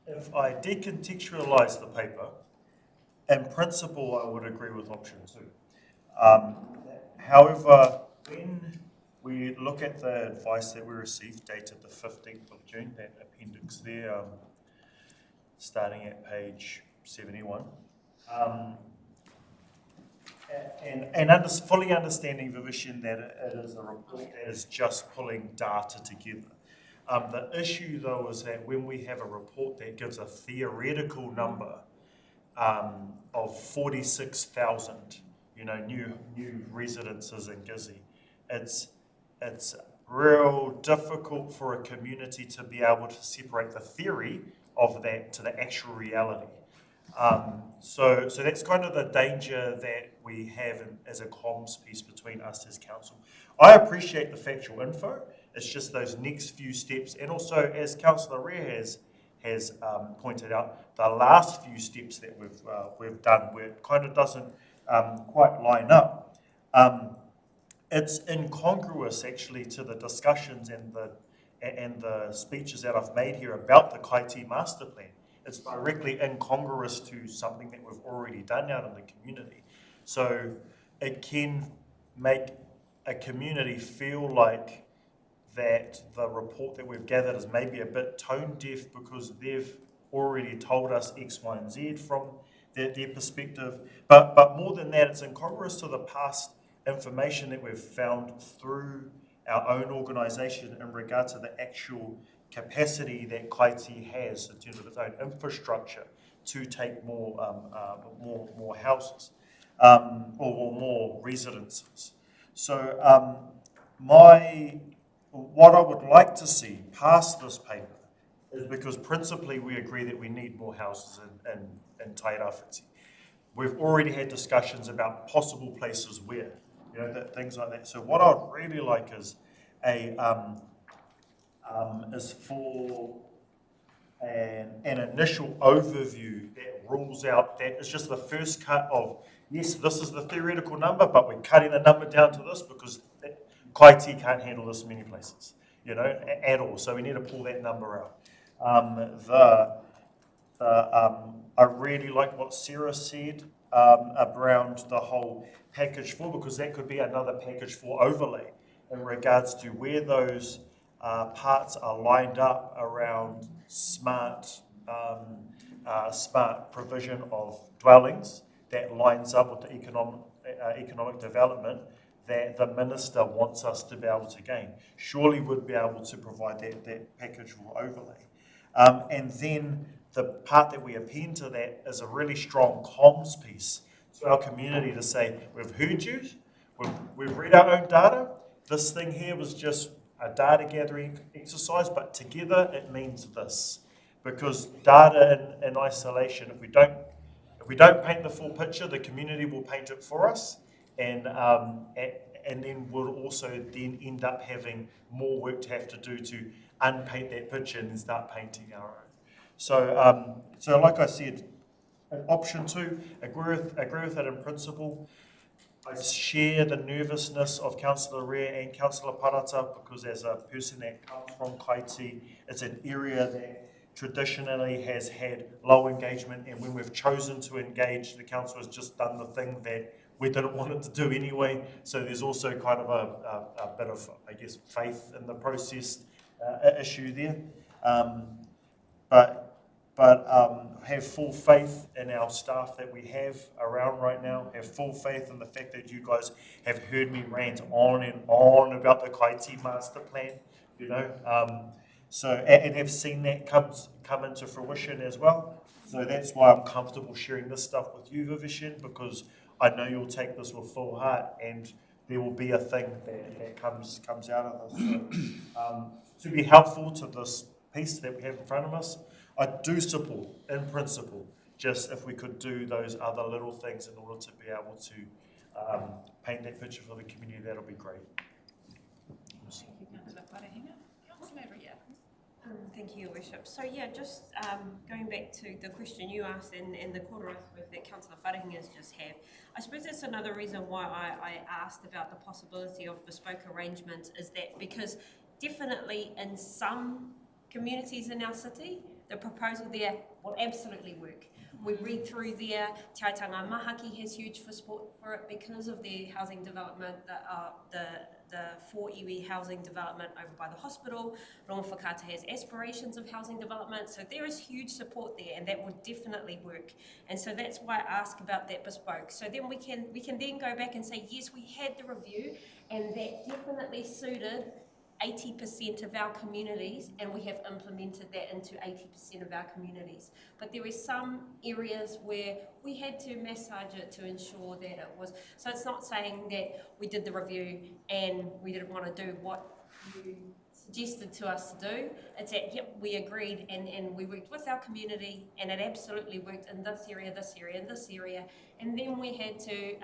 if I decontextualise the paper, in principle, I would agree with option 2. However, when we look at the advice that we received dated the 15th of June, that appendix there, starting at page 71, fully understanding the vision that it is a report that is just pulling data together. The issue, though, is that when we have a report that gives a theoretical number of 46,000, new residences in Gizzy, it's real difficult for a community to be able to separate the theory of that to the actual reality. So that's kind of the danger that we have as a comms piece between us as council. I appreciate the factual info. It's just those next few steps, and also as Councillor Rea has pointed out, the last few steps that we've done, where it kind of doesn't quite line up. It's incongruous actually to the discussions and the speeches that I've made here about the Kaiti Master Plan. It's directly incongruous to something that we've already done out in the community. So it can make a community feel like that the report that we've gathered is maybe a bit tone deaf because they've already told us X, Y, and Z from their perspective. But more than that, it's incongruous to the past information that we've found through our own organisation in regard to the actual capacity that Kaiti has in terms of its own infrastructure to take more houses or more residences. So what I would like to see past this paper is, because principally we agree that we need more houses in Tairāwhiti. We've already had discussions about possible places where, things like that. So what I'd really like is for an initial overview that rules out, that it's just the first cut of, yes, this is the theoretical number, but we're cutting the number down to this because Kaiti can't handle this many places, at all. So we need to pull that number out. I really like what Sarah said around the whole package 4, because that could be another package 4 overlay in regards to where those parts are lined up around smart provision of dwellings that lines up with the economic development that the minister wants us to be able to gain. Surely we'd be able to provide that package for overlay. And then the part that we append to that is a really strong comms piece to our community to say, we've heard you, we've read our own data, this thing here was just a data gathering exercise, but together it means this. Because data in isolation, if we don't paint the full picture, the community will paint it for us, and then we'll also then end up having more work to have to do to unpaint that picture and then start painting our own. So like I said, option 2, agree with it in principle. I share the nervousness of Councillor Rea and Councillor Parata, because as a person that comes from Kaiti, it's an area that traditionally has had low engagement, and when we've chosen to engage, the council has just done the thing that we didn't want it to do anyway. So there's also kind of a bit of, I guess, faith in the process issue there. But have full faith in our staff that we have around right now. Have full faith in the fact that you guys have heard me rant on and on about the Kaiti Master Plan, and have seen that come into fruition as well. So that's why I'm comfortable sharing this stuff with you, Vivishin, because I know you'll take this with full heart, and there will be a thing that comes out of this. So, to be helpful to this piece that we have in front of us, I do support, in principle, just if we could do those other little things in order to be able to paint that picture for the community, that'll be great. Thank you, Councillor Parahinga. Councillor Rea. Thank you, Your Worship. So just going back to the question you asked and the kōrero that Councillor Wharehinga has just had, I suppose that's another reason why I asked about the possibility of bespoke arrangements, is that because definitely in some communities in our city, the proposal there will absolutely work. We read through there, Te Aitanga Mahaki has huge support for it because of their housing development, the for iwi housing development over by the hospital. Rongo-Whakaata has aspirations of housing development, so there is huge support there, and that would definitely work. And so that's why I ask about that bespoke. So then we can then go back and say, yes, we had the review, and that definitely suited 80% of our communities, and we have implemented that into 80% of our communities. But there were some areas where we had to massage it to ensure that it was, so it's not saying that we did the review and we didn't want to do what you suggested to us to do. It's that, yep, we agreed and we worked with our community, and it absolutely worked in this area, this area, and this area. And then we had to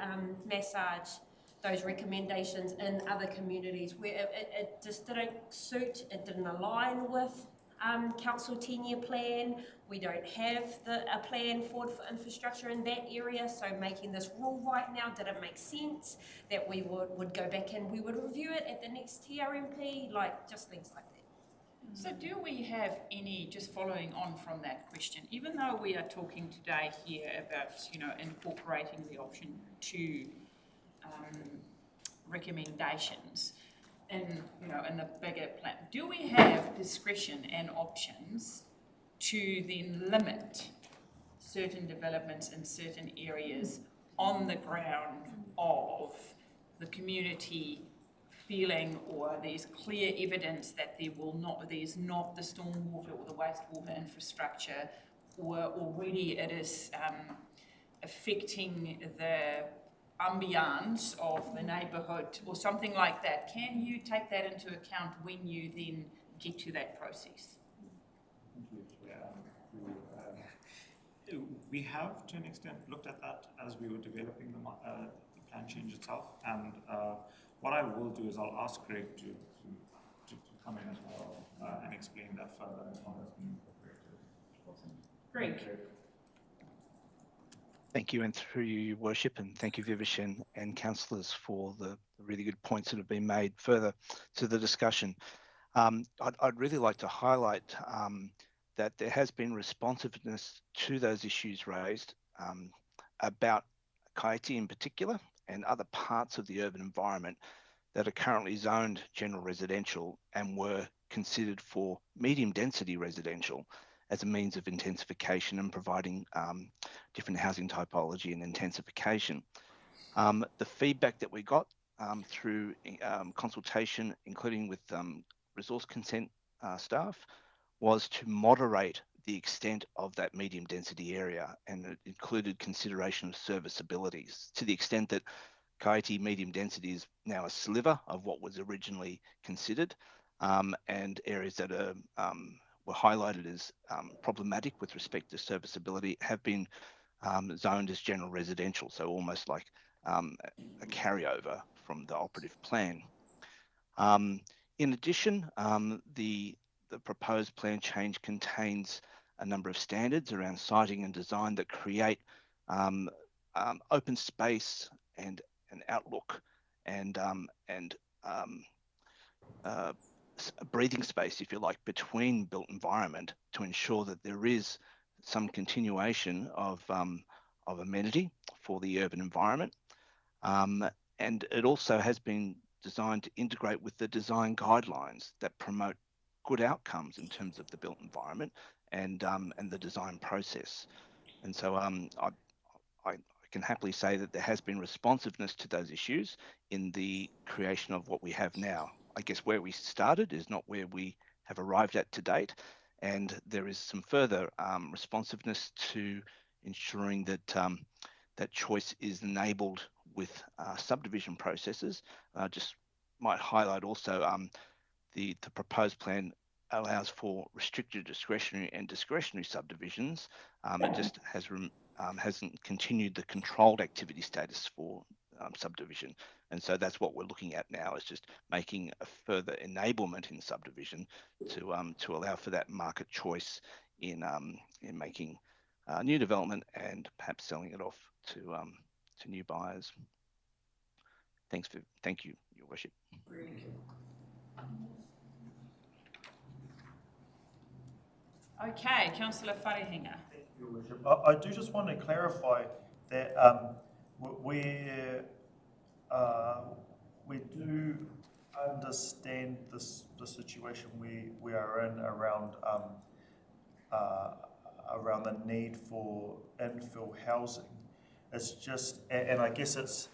massage those recommendations in other communities where it just didn't suit, it didn't align with council 10-year plan. We don't have a plan forward for infrastructure in that area, so making this rule right now didn't make sense, that we would go back and we would review it at the next TRMP, like just things like that. So do we have any, just following on from that question, even though we are talking today here about, incorporating the option 2 recommendations in the bigger plan, do we have discretion and options to then limit certain developments in certain areas on the ground of the community feeling, or there's clear evidence that there's not the stormwater or the wastewater infrastructure, or already it is affecting the ambiance of the neighbourhood or something like that? Can you take that into account when you then get to that process? We have, to an extent, looked at that as we were developing the plan change itself, and what I will do is I'll ask Greg to come in as well and explain that further and how that's been incorporated. Greg. Thank you, and through you, Your Worship, and thank you, Vivish and councillors, for the really good points that have been made further to the discussion. I'd really like to highlight that there has been responsiveness to those issues raised about Kaiti in particular and other parts of the urban environment that are currently zoned general residential and were considered for medium density residential as a means of intensification and providing different housing typology and intensification. The feedback that we got through consultation, including with resource consent staff, was to moderate the extent of that medium density area, and it included consideration of serviceabilities to the extent that Kaiti medium density is now a sliver of what was originally considered, and areas that are were highlighted as problematic with respect to serviceability have been zoned as general residential, so almost like a carryover from the operative plan. In addition, the proposed plan change contains a number of standards around siting and design that create open space and an outlook and a breathing space, if you like, between built environment to ensure that there is some continuation of amenity for the urban environment. And it also has been designed to integrate with the design guidelines that promote good outcomes in terms of the built environment and the design process. And so I can happily say that there has been responsiveness to those issues in the creation of what we have now. I guess where we started is not where we have arrived at to date, and there is some further responsiveness to ensuring that that choice is enabled with subdivision processes. Just might highlight also the proposed plan allows for restricted discretionary and discretionary subdivisions. It just hasn't continued the controlled activity status for subdivision. And so that's what we're looking at now, is just making a further enablement in subdivision to allow for that market choice in making new development and perhaps selling it off to new buyers. Thank you, Your Worship. Okay, Councillor Wharehinga. Your Worship, I do just want to clarify that we do understand the situation we are in around around the need for infill housing. It's just, and I guess it's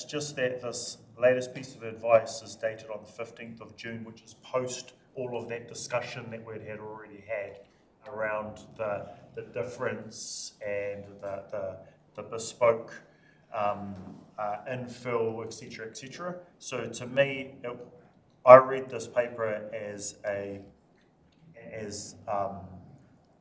just that this latest piece of advice is dated on the 15th of June, which is post all of that discussion that we'd already had around the difference and the bespoke infill, etc., etc. So to me, I read this paper as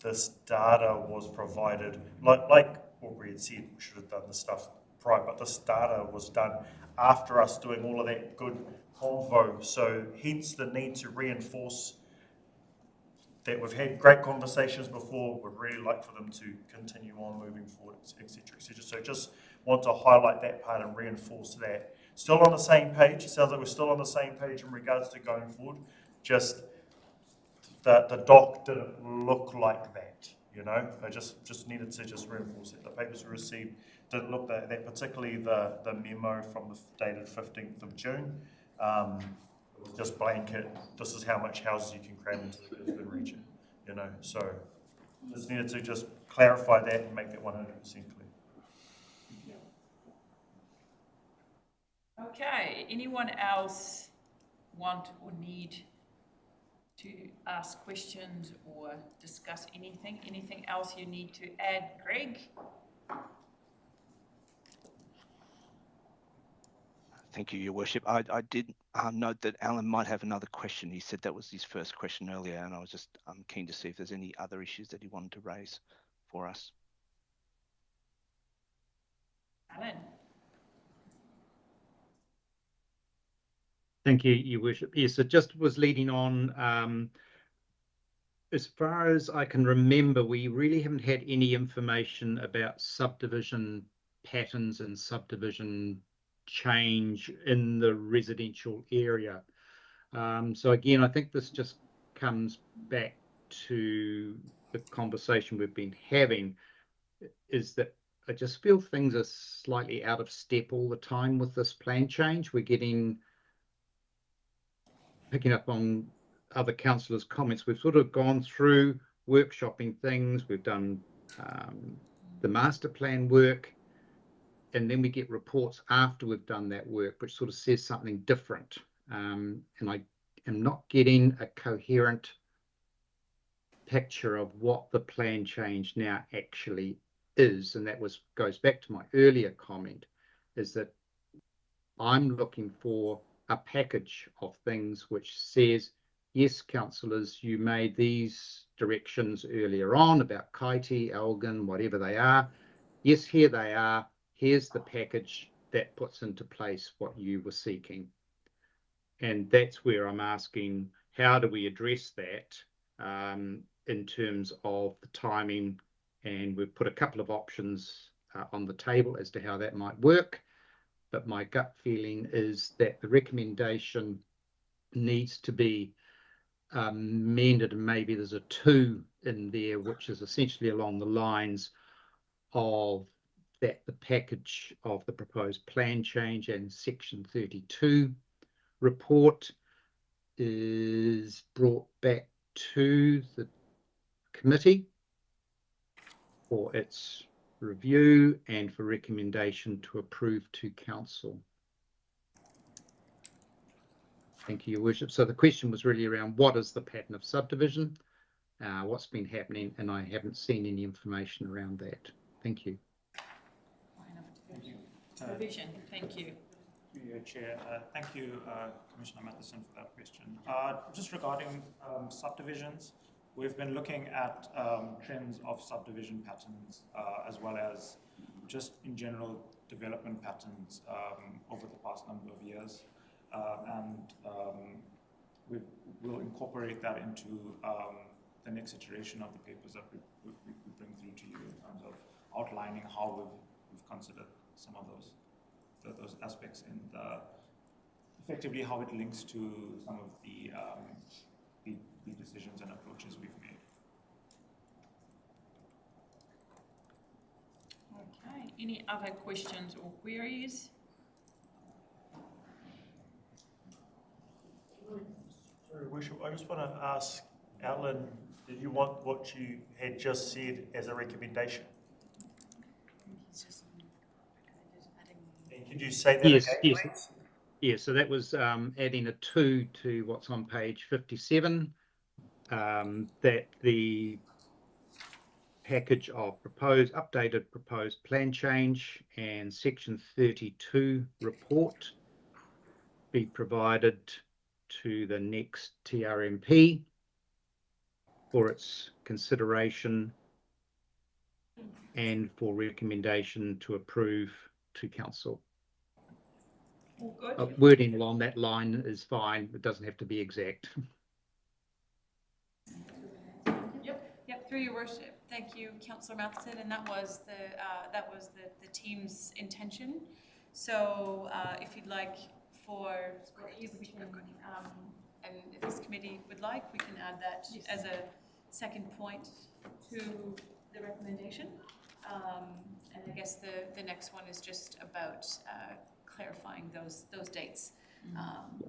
this data was provided, like what we had said, we should have done the stuff prior, but this data was done after us doing all of that good convo. So hence the need to reinforce that we've had great conversations before. We'd really like for them to continue on moving forward, etc., etc. So just want to highlight that part and reinforce that. Still on the same page. It sounds like we're still on the same page in regards to going forward. Just the doc didn't look like that, you know. I just needed to just reinforce it. The papers we received didn't look that, particularly the memo from the dated 15th of June. It was just blanket, this is how much houses you can cram into the Brisbane region, you know. So just needed to just clarify that and make that 100% clear. Okay, anyone else want or need to ask questions or discuss anything? Anything else you need to add, Greg? Thank you, Your Worship. I did note that Alan might have another question. He said that was his first question earlier, and I was just keen to see if there's any other issues that he wanted to raise for us. Alan? Thank you, Your Worship. Yes, it just was leading on. As far as I can remember, we really haven't had any information about subdivision patterns and subdivision change in the residential area. So again, I think this just comes back to the conversation we've been having, is that I just feel things are slightly out of step all the time with this plan change. We're picking up on other councillors' comments. We've sort of gone through workshopping things. We've done the master plan work, and then we get reports after we've done that work, which sort of says something different. And I am not getting a coherent picture of what the plan change now actually is. And that goes back to my earlier comment, is that I'm looking for a package of things which says, yes, councillors, you made these directions earlier on about Kaiti, Elgin, whatever they are. Yes, here they are. Here's the package that puts into place what you were seeking. And that's where I'm asking, how do we address that in terms of the timing? And we've put a couple of options on the table as to how that might work. But my gut feeling is that the recommendation needs to be amended, and maybe there's a 2 in there, which is essentially along the lines of that the package of the proposed plan change and section 32 report is brought back to the committee for its review and for recommendation to approve to council. Thank you, Your Worship. So the question was really around what is the pattern of subdivision, what's been happening, and I haven't seen any information around that. Thank you. Thank you. Provision, thank you. Chair. Thank you, Commissioner Matheson, for that question. Just regarding subdivisions, we've been looking at trends of subdivision patterns as well as just in general development patterns over the past number of years. We'll incorporate that into the next iteration of the papers that we bring through to you in terms of outlining how we've considered some of those aspects and effectively how it links to some of the decisions and approaches we've made. Okay, any other questions or queries? Worship, I just want to ask Alan, did you want what you had just said as a recommendation? And could you say that Yes, again, yes. please? Yeah, so that was adding a 2 to what's on page 57, that the package of updated proposed plan change and section 32 report be provided to the next TRMP for its consideration and for recommendation to approve to council. All good. Wording along that line is fine. It doesn't have to be exact. Yep, through your worship. Thank you, Councillor Matheson, and that was the team's intention. So if you'd like and if this committee would like, we can add that as a second point to the recommendation. And I guess the next one is just about clarifying those dates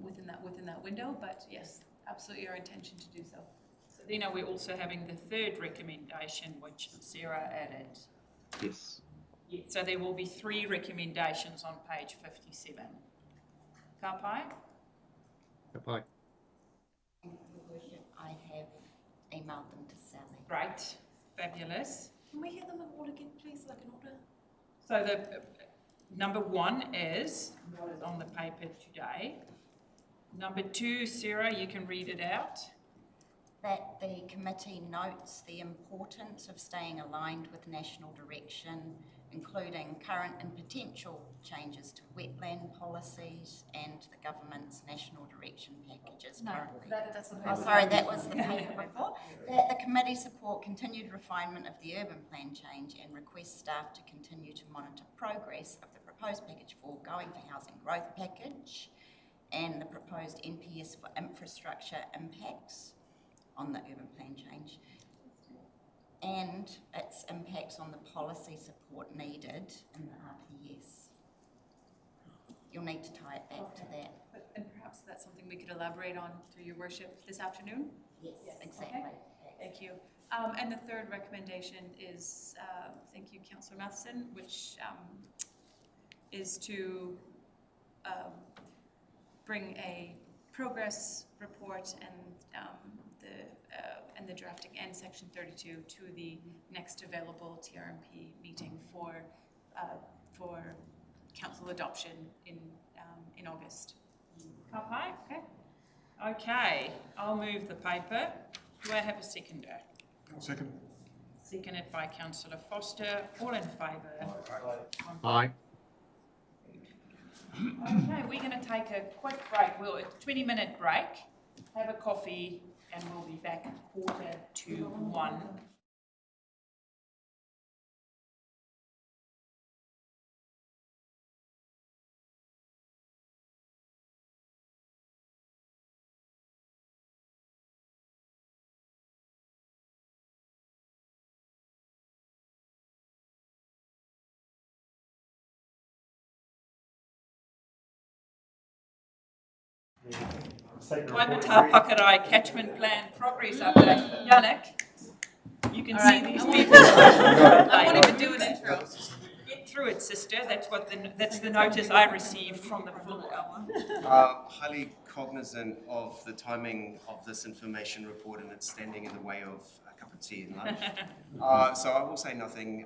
within that window. But yes, absolutely our intention to do so. So then are we also having the third recommendation, which Sarah added? Yes. So there will be 3 recommendations on page 57. Ka pai? Bye. Your Worship, I have emailed them to Sally. Great, fabulous. Can we hear them all again, please, like an order? So the number 1 is what is on the paper today. Number 2, Sarah, you can read it out. That the committee notes the importance of staying aligned with national direction, including current and potential changes to wetland policies and the government's national direction packages currently. That's the Oh, sorry, that was the paper before. That the committee support continued refinement of the urban plan change and request staff to continue to monitor progress of the proposed package 4 going for housing growth package and the proposed NPS for infrastructure impacts on the urban plan change and its impacts on the policy support needed in the RPS. You'll need to tie it back to that. And perhaps that's something we could elaborate on through your worship this afternoon? Yes, exactly. Okay. Thank you. And the third recommendation is, thank you, Councillor Matheson, which is to bring a progress report and the drafting and section 32 to the next available TRMP meeting for council adoption in August. Ka pai? Okay, I'll move the paper. Do I have a seconder? Second. Seconded by Councillor Foster. All in favour? Aye. Okay, we're going to take a quick break. We'll a 20-minute break, have a coffee, and we'll be back 1:45. Waimatā-Pakarae Catchment Plan Progress Update. Yannick, you can see these people. I won't even do an intro. Get through it, sister. That's the notice I received from the floor. Highly cognizant of the timing of this information report and it's standing in the way of a cup of tea and lunch. So I will say nothing.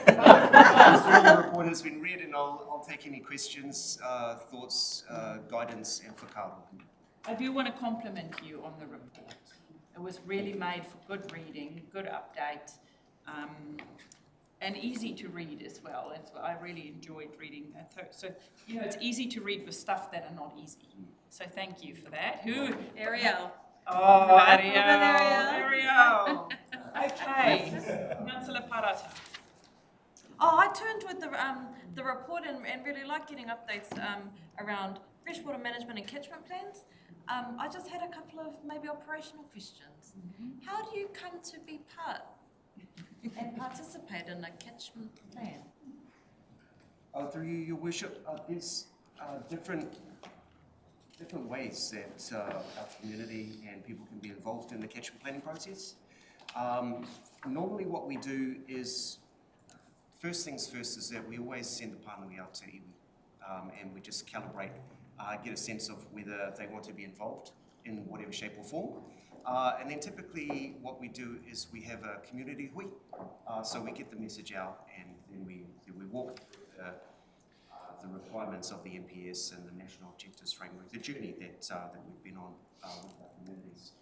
The report has been read and I'll take any questions, thoughts, guidance and whakaaro. I do want to compliment you on the report. It was really made for good reading, good update, and easy to read as well. I really enjoyed reading that. So, you know, it's easy to read with stuff that are not easy. So thank you for that. Who? Ariel. Oh, Ariel. Okay. Councillor Parata. Oh, I turned with the report and really like getting updates around freshwater management and catchment plans. I just had a couple of maybe operational questions. How do you come to be part and participate in a catchment plan? Through you, Your Worship, there's different different ways that our community and people can be involved in the catchment planning process. Normally what we do is, first things first is that we always send the pānui out to iwi, and we just calibrate, get a sense of whether they want to be involved in whatever shape or form. And then typically what we do is we have a community hui, so we get the message out and then we walk the requirements of the NPS and the National Objectives Framework, the journey that we've been on with our communities.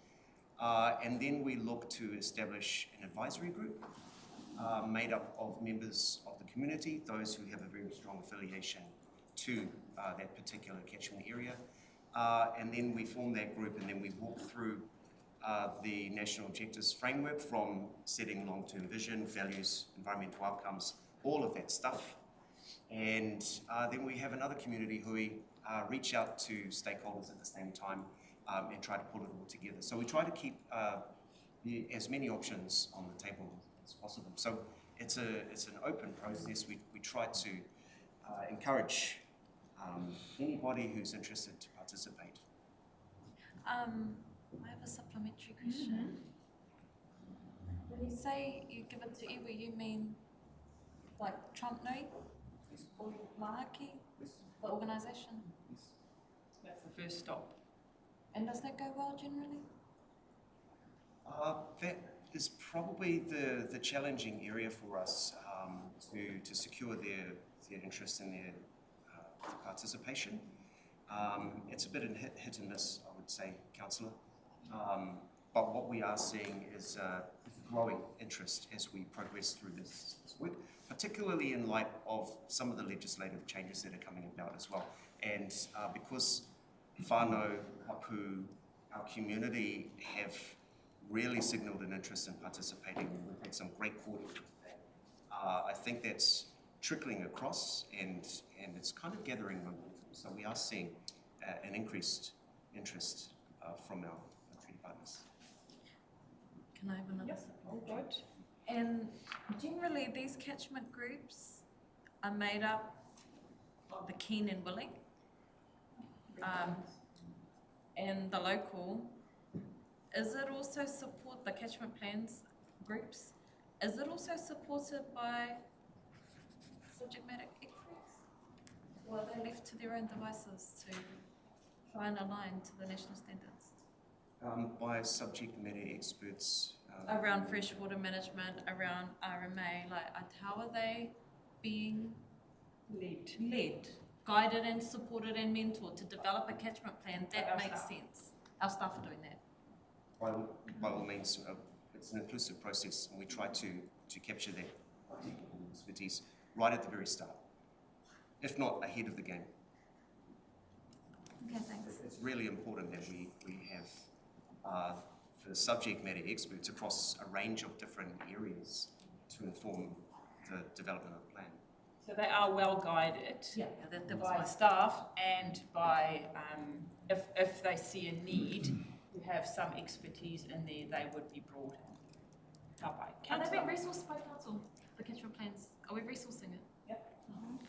And then we look to establish an advisory group made up of members of the community, those who have a very strong affiliation to that particular catchment area. And then we form that group and then we walk through the National Objectives Framework, from setting long-term vision, values, environmental outcomes, all of that stuff. And then we have another community who we reach out to stakeholders at the same time and try to pull it all together. So we try to keep as many options on the table as possible. So it's an open process. We try to encourage anybody who's interested to participate. I have a supplementary question. When you say you give it to iwi, you mean like Trump Nui or Mahaki, the organisation? That's the first stop. And does that go well generally? That is probably the challenging area for us to secure their interest in their participation. It's a bit of hit and miss, I would say, Councillor. But what we are seeing is growing interest as we progress through this work, particularly in light of some of the legislative changes that are coming about as well. And because whānau, hapu, our community have really signalled an interest in participating, we've had some great quarters with that. I think that's trickling across and it's kind of gathering momentum. So we are seeing an increased interest from our treaty partners. Can I have another support? And generally these catchment groups are made up of the keen and willing, and the local. Is it also support the catchment plans groups? Is it also supported by subject matter experts? Or are they left to their own devices to try and align to the national standards? By subject matter experts. Around freshwater management, around RMA, like how are they being led, guided and supported and mentored to develop a catchment plan that makes sense? Our staff are doing that. By all means, it's an inclusive process, and we try to capture that expertise right at the very start, if not ahead of the game. Okay, thanks. It's really important that we have the subject matter experts across a range of different areas to inform the development of the plan. So they are well guided by staff and by, if they see a need to have some expertise in there, they would be brought in. Are they being resourced by council, the catchment plans? Are we resourcing it? Yep.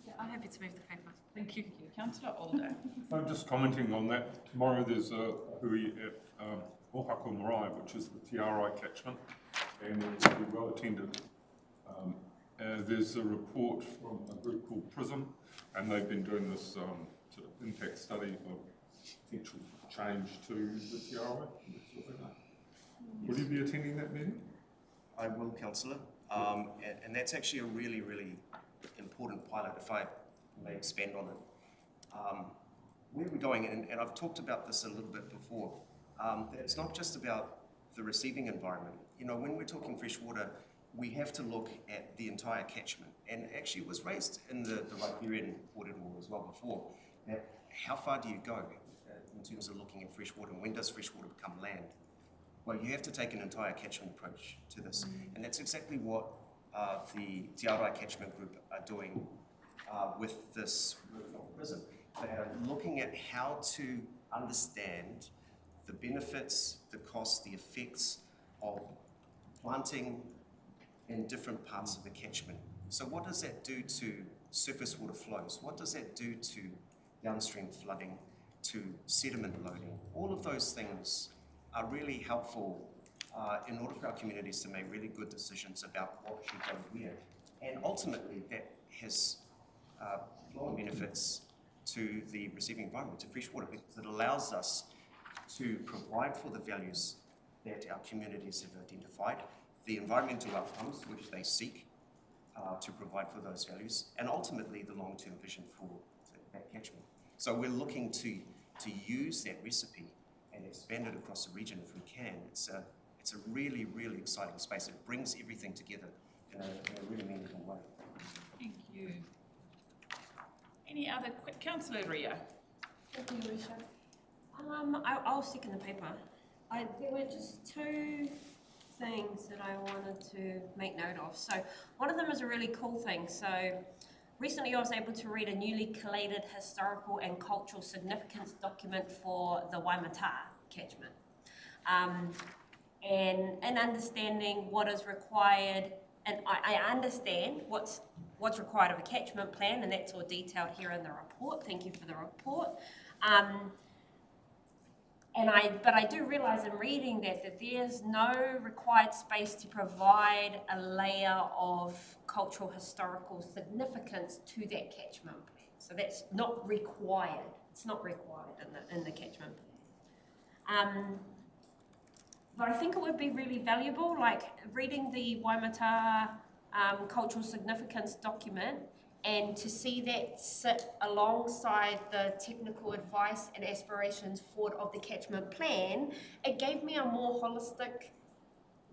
Yeah, I'm happy to move the paper. Thank you. Councillor Alder. I'm just commenting on that. Tomorrow there's a hui at Ohako Marae, which is the Tairāwhiti catchment, and it's will be well attended. There's a report from a group called PRISM, and they've been doing this sort of impact study of potential change to the Tairāwhiti. Will you be attending that meeting? I will, Councillor, and that's actually a really, really important pilot, if I may expand on it. Where we're going, and I've talked about this a little bit before, it's not just about the receiving environment. You know, when we're talking freshwater, we have to look at the entire catchment. And actually it was raised in the Riparian audit as well before, that how far do you go in terms of looking at freshwater, and when does freshwater become land? Well, you have to take an entire catchment approach to this. And that's exactly what the Tairāwhiti Catchment Group are doing with this PRISM. They are looking at how to understand the benefits, the costs, the effects of planting in different parts of the catchment. So what does that do to surface water flows? What does that do to downstream flooding? to sediment loading. All of those things are really helpful in order for our communities to make really good decisions about what should go where. And ultimately, that has flow-on benefits to the receiving environment, to freshwater, because it allows us to provide for the values that our communities have identified, the environmental outcomes which they seek to provide for those values, and ultimately the long-term vision for that catchment. So we're looking to use that recipe and expand it across the region if we can. It's a really, really exciting space. It brings everything together in a really meaningful way. Thank you. Any other Councillor Ria? Thank you, Risha. I'll second the paper. There were just two things that I wanted to make note of. So one of them is a really cool thing. So recently I was able to read a newly collated historical and cultural significance document for the Waimatā catchment. And understanding what is required, and I understand what's required of a catchment plan, and that's all detailed here in the report. Thank you for the report. But I do realise in reading that there's no required space to provide a layer of cultural historical significance to that catchment plan. So that's not required. It's not required in the catchment plan. But I think it would be really valuable, like reading the Waimatā cultural significance document, and to see that sit alongside the technical advice and aspirations forward of the catchment plan, it gave me a more holistic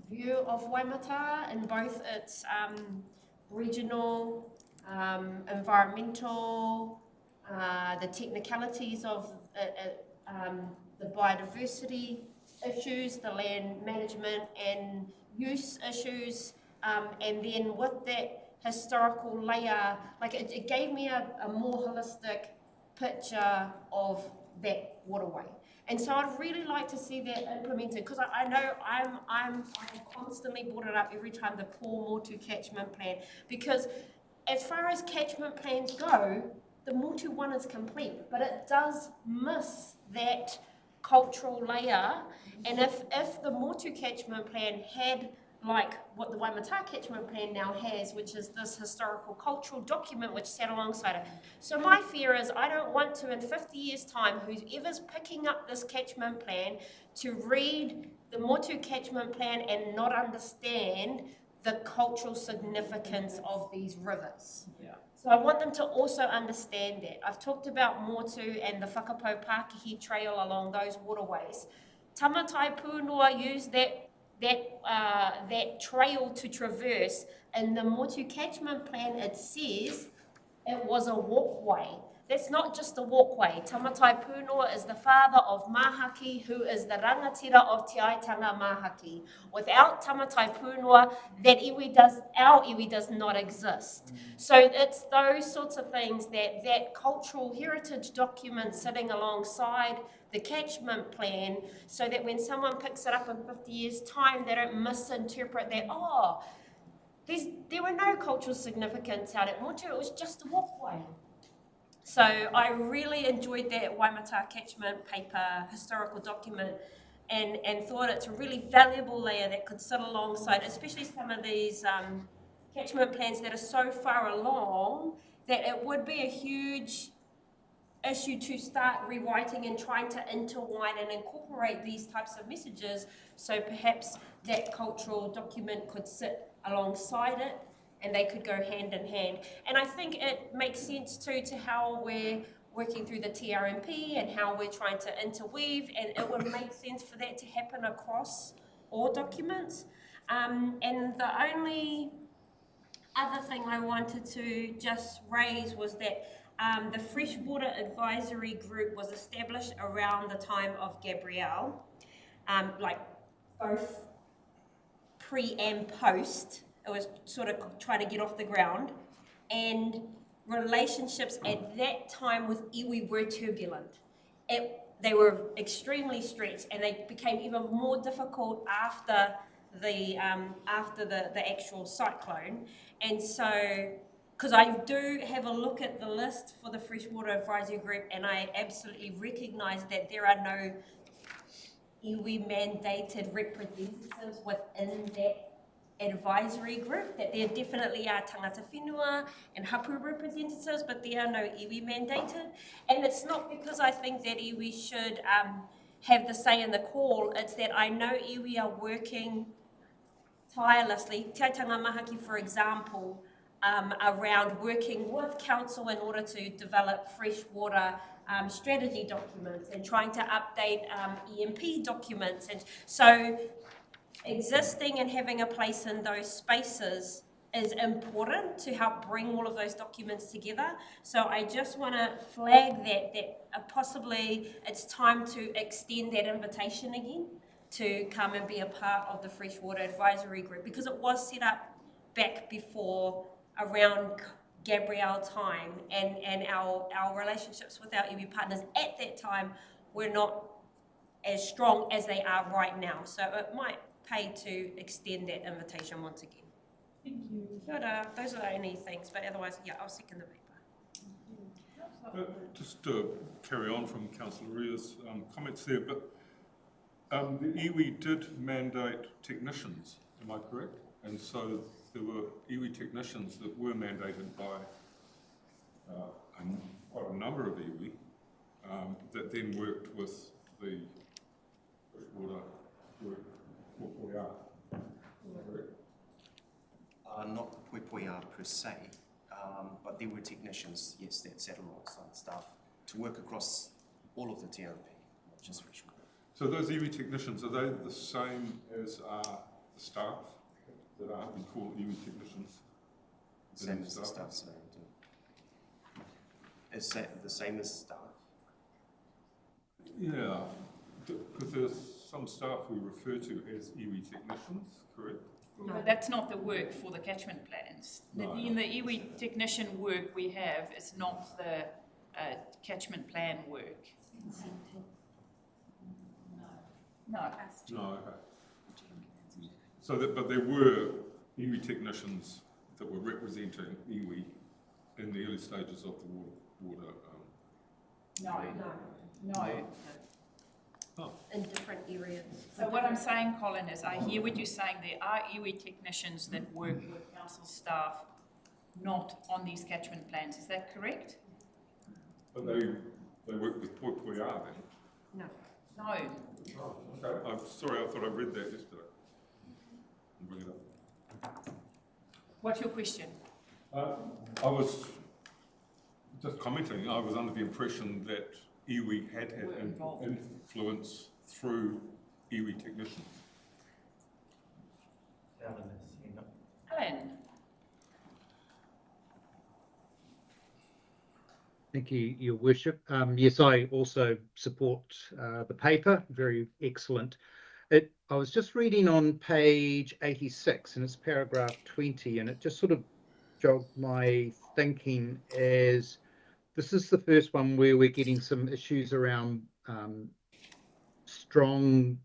view of Waimatā in both its regional, environmental, the technicalities of the biodiversity issues, the land management and use issues, and then with that historical layer, like it gave me a more holistic picture of that waterway. And so I'd really like to see that implemented, because I know I constantly brought it up every time the poor Motu catchment plan, because as far as catchment plans go, the Motu one is complete, but it does miss that cultural layer. And if the Motu catchment plan had like what the Waimatā catchment plan now has, which is this historical cultural document which sat alongside it. So my fear is I don't want to, in 50 years' time, whoever's picking up this catchment plan, to read the Motu catchment plan and not understand the cultural significance of these rivers. Yeah. So I want them to also understand that. I've talked about Motu and the Whakapau Pākihi Trail along those waterways. Tamatai Pūnoa used that trail to traverse. In the Motu catchment plan, it says it was a walkway. That's not just a walkway. Tamatai Pūnoa is the father of Mahaki, who is the rangatira of Te Aitanga Mahaki. Without Tamatai Pūnoa, our iwi does not exist. So it's those sorts of things, that cultural heritage document sitting alongside the catchment plan, so that when someone picks it up in 50 years' time, they don't misinterpret that, there were no cultural significance out at Motu, it was just a walkway. So I really enjoyed that Waimatā catchment paper historical document, and thought it's a really valuable layer that could sit alongside, especially some of these catchment plans that are so far along that it would be a huge issue to start rewriting and trying to intertwine and incorporate these types of messages. So perhaps that cultural document could sit alongside it, and they could go hand in hand. And I think it makes sense too to how we're working through the TRMP and how we're trying to interweave, and it would make sense for that to happen across all documents. And the only other thing I wanted to just raise was that the Freshwater Advisory Group was established around the time of Gabrielle, like both pre and post. It was sort of trying to get off the ground, and relationships at that time with iwi were turbulent. They were extremely stretched, and they became even more difficult after the actual cyclone. And so because I do have a look at the list for the Freshwater Advisory Group, and I absolutely recognise that there are no iwi mandated representatives within that advisory group, that there definitely are tangata whenua and hapu representatives, but there are no iwi mandated. And it's not because I think that iwi should have the say in the call, it's that I know iwi are working tirelessly. Te Aitanga Mahaki, for example, around working with council in order to develop freshwater strategy documents and trying to update EMP documents. And so existing and having a place in those spaces is important to help bring all of those documents together. So I just want to flag that possibly it's time to extend that invitation again to come and be a part of the Freshwater Advisory Group, because it was set up back before around Gabrielle time, and our relationships with our iwi partners at that time were not as strong as they are right now. So it might pay to extend that invitation once again. Thank you. Kia ora. Those are the only things, but otherwise, yeah, I'll second the paper. Just to carry on from Councillor Ria's comments there, but the iwi did mandate technicians, am I correct? And so there were iwi technicians that were mandated by quite a number of iwi that then worked with the freshwater work Poipoia. Not the Poipoia per se, but there were technicians, yes, that sat alongside staff to work across all of the TRP, not just freshwater. So those iwi technicians, are they the same as the staff that are we call iwi technicians? Same as the staff, so is that the same as staff? Yeah, because there's some staff we refer to as iwi technicians, correct? No, that's not the work for the catchment plans. The iwi technician work we have is not the catchment plan work. No. No, okay. So that, but there were iwi technicians that were representing iwi in the early stages of the water. No. Oh. In different areas. So what I'm saying, Colin, is I hear what you're saying. There are iwi technicians that work with council staff, not on these catchment plans. Is that correct? But they work with Poipoia then? No. Oh, okay. I'm sorry, I thought I read that yesterday. I'll bring it up. What's your question? I was just commenting. I was under the impression that iwi had influence through iwi technicians. Alan? Thank you, Your Worship. Yes, I also support the paper. Very excellent. I was just reading on page 86, and it's paragraph 20, and it just sort of jogged my thinking as this is the first one where we're getting some issues around strong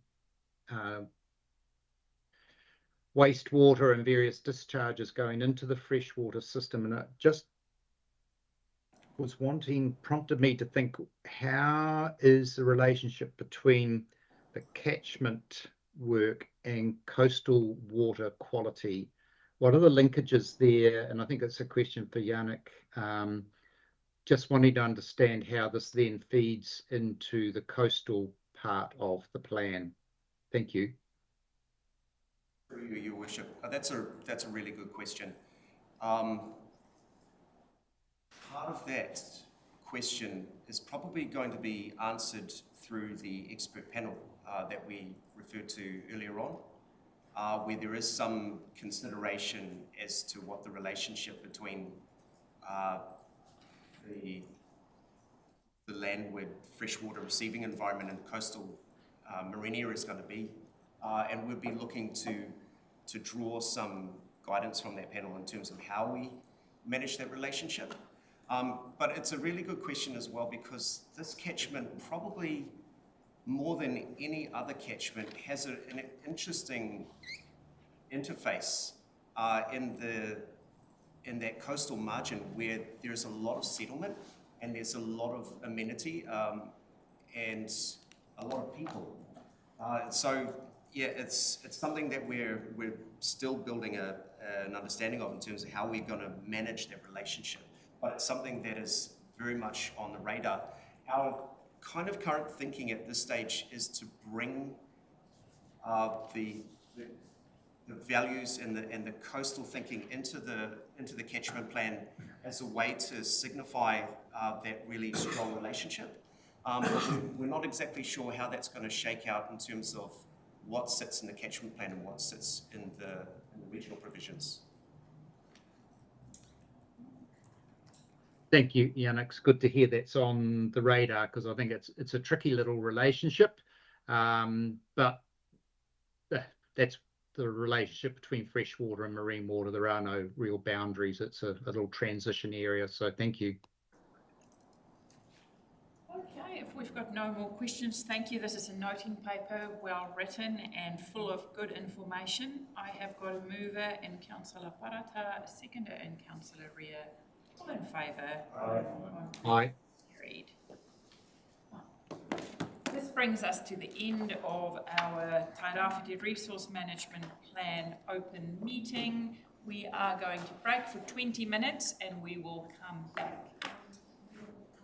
wastewater and various discharges going into the freshwater system, and it just prompted me to think, how is the relationship between the catchment work and coastal water quality? What are the linkages there? And I think it's a question for Yannick. Just wanting to understand how this then feeds into the coastal part of the plan. Thank you. Through you, Your Worship. That's a really good question. Part of that question is probably going to be answered through the expert panel that we referred to earlier on, where there is some consideration as to what the relationship between the landward freshwater receiving environment and coastal marine area is going to be. And we'll be looking to draw some guidance from that panel in terms of how we manage that relationship. But it's a really good question as well, because this catchment, probably more than any other catchment, has an interesting interface in in that coastal margin where there's a lot of settlement and there's a lot of amenity and a lot of people. So yeah, it's something that we're still building an understanding of in terms of how we're going to manage that relationship. But it's something that is very much on the radar. Our kind of current thinking at this stage is to bring the values and the coastal thinking into the catchment plan as a way to signify that really strong relationship. But we're not exactly sure how that's going to shake out in terms of what sits in the catchment plan and what sits in the regional provisions. Thank you, Ian. It's good to hear that's on the radar, because I think it's a tricky little relationship, but that's the relationship between freshwater and marine water. There are no real boundaries. It's a little transition area, so thank you. Okay, if we've got no more questions, thank you. This is a noting paper, well written and full of good information. I have got a mover in Councillor Parata, a seconder in Councillor Rea. All in favour? Aye. Carried. This brings us to the end of our Tairāwhiti Resource Management Plan open meeting. We are going to break for 20 minutes and we will come back